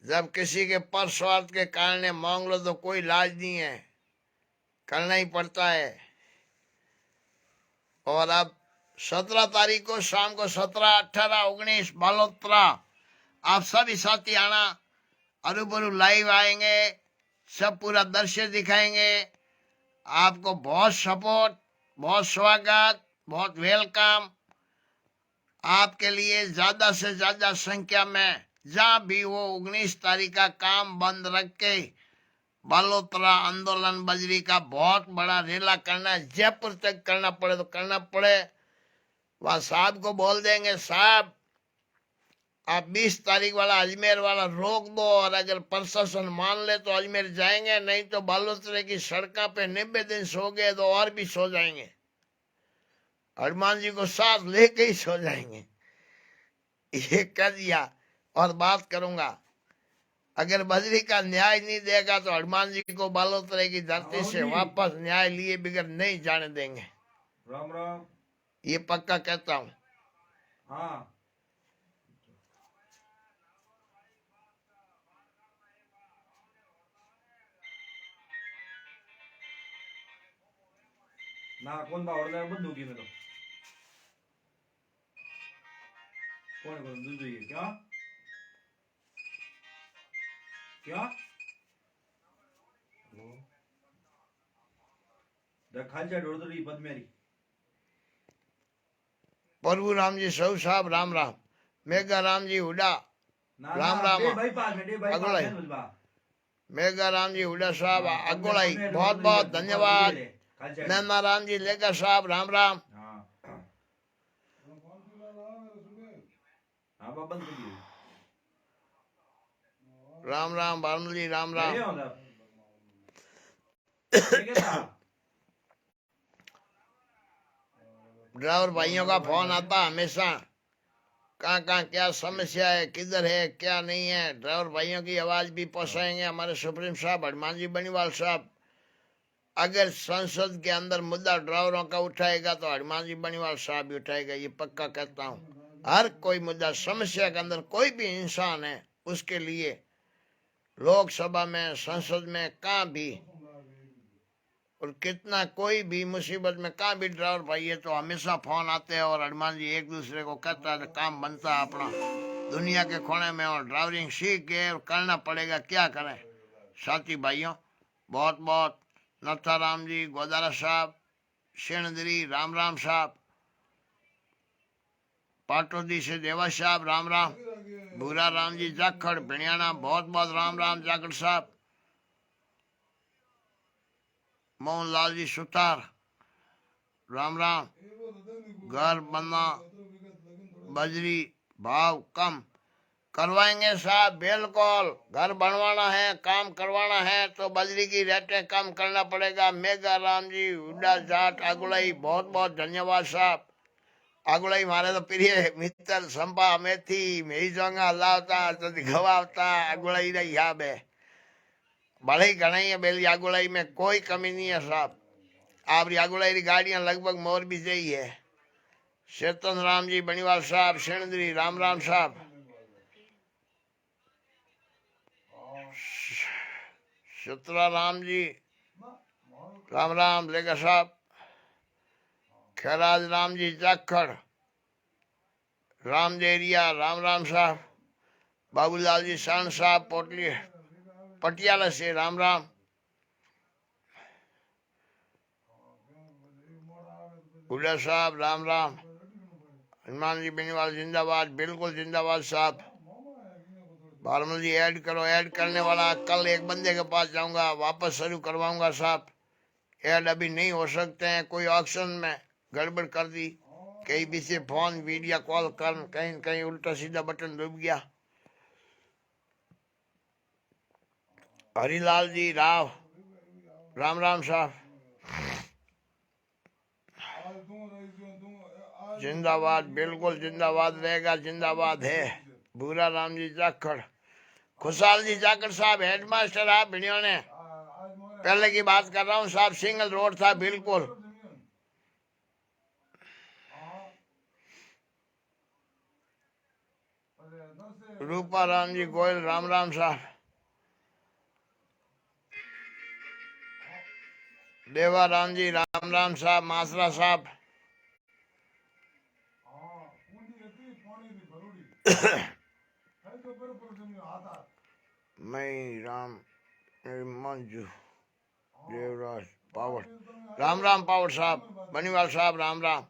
जब किसी के पर स्वार्थ के कारण मांग लो तो कोई लाज नहीं है करना ही पड़ता है और अब 17 तारीख को शाम को 17, 18, 19 बालोतरा आप सभी साथी आना अरूबरू लाइव आएंगे सब पूरा दृश्य दिखाएंगे आपको बहुत सपोर्ट बहुत स्वागत बहुत वेलकम आपके लिए ज्यादा से ज्यादा संख्या में जहां भी वो 19 तारीख का काम बंद रख के बालोतरा आंदोलन बजरी का बहुत बड़ा रेला करना है जयपुर तक करना पड़े तो करना पड़े वहां साहब को बोल देंगे साहब आप 20 तारीख वाला अजमेर वाला रोक दो और अगर प्रशासन मान ले तो अजमेर जाएंगे नहीं तो बालोतरे की सड़कों पे 90 दिन सो गए तो और भी सो जाएंगे हनुमान जी को साथ लेके ही सो जाएंगे ये कर दिया और बात करूंगा अगर बजरी का न्याय नहीं देगा तो हनुमान जी को बालोतरे की धरती से वापस न्याय लिए बगैर नहीं जाने देंगे राम राम ये पक्का कहता हूँ हाँ ना कौन बावड़ना बंदूकी में तो कौन कौन दूध है क्या क्या खालचा ढोड़ तो पद मेरी प्रभु राम जी सौ साहब राम राम मेघा राम जी हुडा राम राम अगोलाई मेघा राम जी हुडा साहब अगोलाई बहुत बहुत धन्यवाद नैना राम जी लेगा साहब राम राम राम राम भारमल जी राम राम ड्राइवर भाइयों का फोन आता हमेशा कहाँ क्या समस्या है किधर है क्या नहीं है ड्राइवर भाइयों की आवाज भी पहुंचाएंगे हमारे सुप्रीम साहब हनुमान जी बनीवाल साहब अगर संसद के अंदर मुद्दा ड्राइवरों का उठाएगा तो हनुमान जी बनीवाल साहब भी उठाएगा ये पक्का कहता हूँ हर कोई मुद्दा समस्या के अंदर कोई भी इंसान है उसके लिए लोकसभा में संसद में कहाँ भी और कितना कोई भी मुसीबत में कहाँ भी ड्राइवर भाई है तो हमेशा फोन आते हैं और हनुमान जी एक दूसरे को कहता है काम बनता है अपना दुनिया के कोने में और ड्राइविंग सीख के करना पड़ेगा, क्या करें साथी भाइयों। बहुत बहुत नथाराम जी गोदारा साहब, शेणदरी राम राम साहब, पाटोदी से देवा साहब राम राम, भूरा राम जी जाखड़ भिणियाना बहुत बहुत राम राम जाखड़ साहब, मोहन लाल जी सुतार राम राम। घर बनना बजरी भाव कम करवाएंगे साहब, बिल्कुल घर बनवाना है, काम करवाना है तो बजरी की रेटें कम करना पड़ेगा। मेगा राम जी हुड्डा जाट आगुलाई बहुत बहुत धन्यवाद साहब। आगुलाई मारे तो प्रिय मित्र संपा मेथी मेही जोंगा लावता तो गवावता आगुलाई रा याब है, बड़े घनाई है बेली आगुलाई में कोई कमी नहीं है साहब। आप आगुलाई की गाड़ियां लगभग मोरबी से ही है। चेतन राम जी बनीवाल साहब, शेणदरी राम राम साहब, सुतरा राम जी राम राम लेगा साहब, खैराज राम जी जाखड़ राम देरिया राम राम साहब, बाबूलाल जी सान साहब पोटली पटियाला से राम राम, हुड्डा साहब राम राम, हनुमान जी बेनीवाल जिंदाबाद, बिल्कुल जिंदाबाद साहब। बारमल जी ऐड करो, ऐड करने वाला कल एक बंदे के पास जाऊंगा, वापस शुरू करवाऊंगा साहब। ऐड अभी नहीं हो सकते हैं, कोई ऑक्शन में गड़बड़ कर दी, कहीं भी से फोन वीडियो कॉल कर कहीं कहीं उल्टा सीधा बटन डूब गया। हरिलाल जी राव राम राम साहब, जिंदाबाद बिल्कुल जिंदाबाद रहेगा, जिंदाबाद है। भूरा राम जी जाखड़, खुशहाल जी जाखड़ साहब हेडमास्टर आप भिड़ियों ने, पहले की बात कर रहा हूँ साहब, सिंगल रोड था बिल्कुल। रूपा राम जी गोयल राम राम साहब, देवा राम जी राम राम साहब, मासरा साहब, मई राम मंजू देवराज पावर राम राम पावर साहब, बनीवाल साहब राम राम।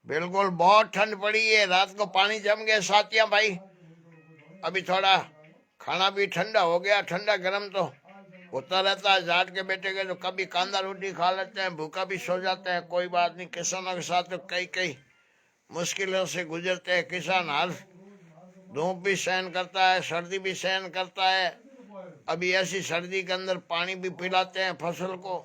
बिल्कुल बहुत ठंड पड़ी है, रात को पानी जम गया साथिया भाई। अभी थोड़ा खाना भी ठंडा हो गया, ठंडा गर्म तो होता रहता है। जाट के बेटे के तो कभी कांदा रोटी खा लेते हैं, भूखा भी सो जाते हैं, कोई बात नहीं। किसानों के साथ तो कई कई मुश्किलों से गुजरते हैं किसान, हर धूप भी सहन करता है, सर्दी भी सहन करता है। अभी ऐसी सर्दी के अंदर पानी भी पिलाते हैं फसल को।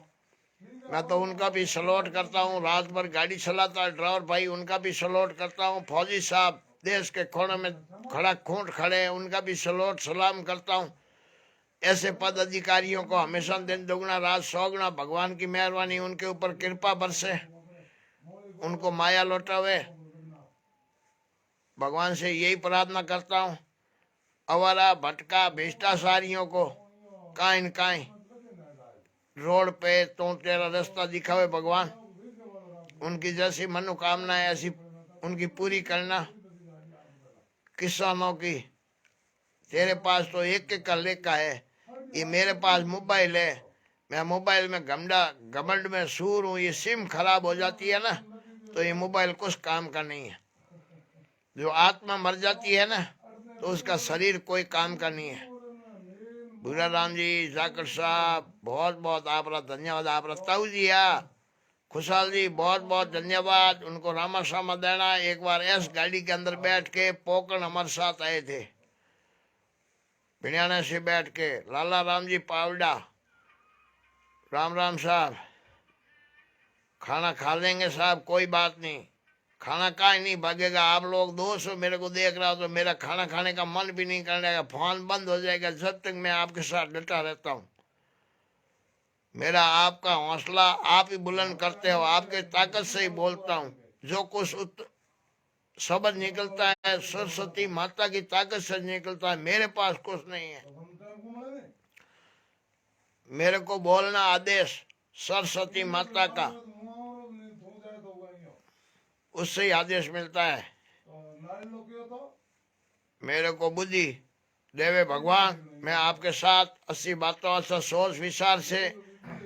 मैं तो उनका भी सलूट करता हूँ, रात भर गाड़ी चलाता है ड्राइवर भाई, उनका भी सलूट करता हूँ। फौजी साहब देश के कोने में खड़ा खूंट खड़े हैं, उनका भी सलूट सलाम करता हूँ। ऐसे पद अधिकारियों को हमेशा दिन दुगना रात सौगुना भगवान की मेहरबानी उनके ऊपर कृपा बरसे, उनको माया लौटावे, भगवान से यही प्रार्थना करता हूँ। अवारा भटका भ्रष्टाचारियों को काइन काइन रोड पे तो तेरा रास्ता दिखावे भगवान, उनकी जैसी मनोकामनाएं ऐसी उनकी पूरी करना। किसानों की तेरे पास तो एक एक का लेखा है, ये मेरे पास मोबाइल है, मैं मोबाइल में घमंड में सूर हूँ, ये सिम खराब हो जाती है ना तो ये मोबाइल कुछ काम का नहीं है। जो आत्मा मर जाती है ना तो उसका शरीर कोई काम का नहीं है। भूरा राम जी जाकर साहब बहुत बहुत आपका धन्यवाद। आप ताऊ जी खुशहाल जी बहुत बहुत धन्यवाद। उनको रामा सामा देना, एक बार ऐस गाड़ी के अंदर बैठ के पोकण हमारे साथ आए थे भिड़ियाना से बैठ के। लाला राम जी पावडा राम राम साहब, खाना खा लेंगे साहब, कोई बात नहीं, खाना का नहीं भागेगा। आप लोग दोस्त मेरे को देख रहा हो तो मेरा खाना खाने का मन भी नहीं करेगा, फोन बंद हो जाएगा जब तक मैं आपके साथ डटा रहता हूँ। मेरा आपका हौसला आप ही बुलंद करते हो, आपके ताकत से ही बोलता हूँ। जो कुछ शब्द निकलता है सरस्वती माता की ताकत से निकलता है, मेरे पास कुछ नहीं है। मेरे को बोलना आदेश सरस्वती माता का, उससे ही आदेश मिलता है। मेरे को बुद्धि देवे भगवान, मैं आपके साथ 80 बातों अच्छा सोच विचार से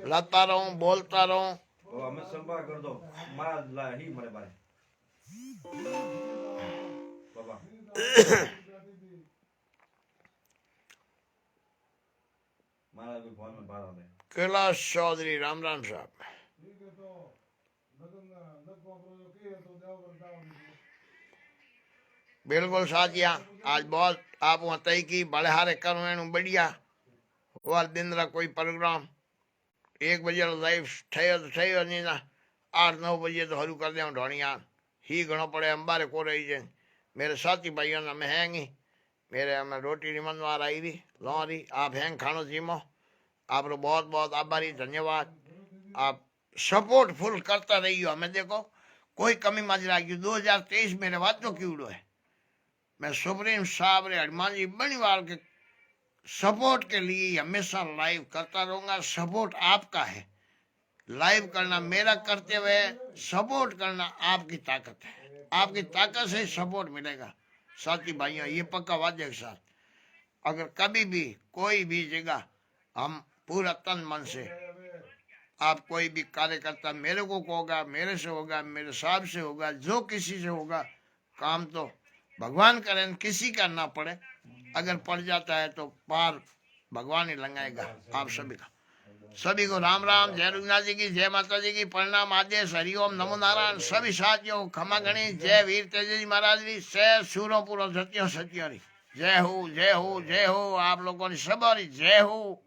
लाता रहूं, बोलता रहूं। बाबा हमें संभाल कर दो, मारा ला ही मरे बारे बाबा। मारा कोई फोन में बात है। कैलाश चौधरी, राम राम साहब। बिल्कुल साथिया, आज बहुत आप वहाँ तय की बड़े हारे करूँ एनु बढ़िया और दिन रा कोई प्रोग्राम 1 बजे लाइव ठयो तो ठयो नहीं ना 8-9 बजे तो हरू कर दे ढोणिया ही घणो पड़े अंबारे को रही जे। मेरे साथी भाइयों ने मैं हैंगी मेरे हमें रोटी निमन वार आई रही लो रही आप हैंग खानो जीमो। आप बहुत बहुत आभारी, धन्यवाद। आप सपोर्ट फुल करता रही हो हमें। देखो कोई कमी मज रही 2023 मेरे बात तो क्यों है। मैं सुप्रीम साहब रे हनुमान जी बनीवाल के सपोर्ट के लिए हमेशा लाइव करता रहूंगा। सपोर्ट आपका है, लाइव करना मेरा कर्तव्य है, सपोर्ट करना आपकी ताकत है। आपकी ताकत से सपोर्ट मिलेगा। साथी भाइयों ये पक्का वादे के साथ अगर कभी भी कोई भी जगह हम पूरा तन मन से आप कोई भी कार्यकर्ता मेरे को होगा, मेरे से होगा, मेरे साहब से होगा, जो किसी से होगा, काम तो भगवान करें किसी का ना पड़े। अगर पड़ जाता है तो पार भगवान ही लगाएगा। आप सभी को राम राम, जय रघुनाथ जी की, जय माता जी की, प्रणाम, आदेश, हरिओम, नमो नारायण। सभी साथियों खमा गणी, जय वीर तेजस्वी महाराज जी, शहर सूरों पूरो सत्यों सत्यों, जय हो जय हो जय हो। आप लोगों ने सब जय हो।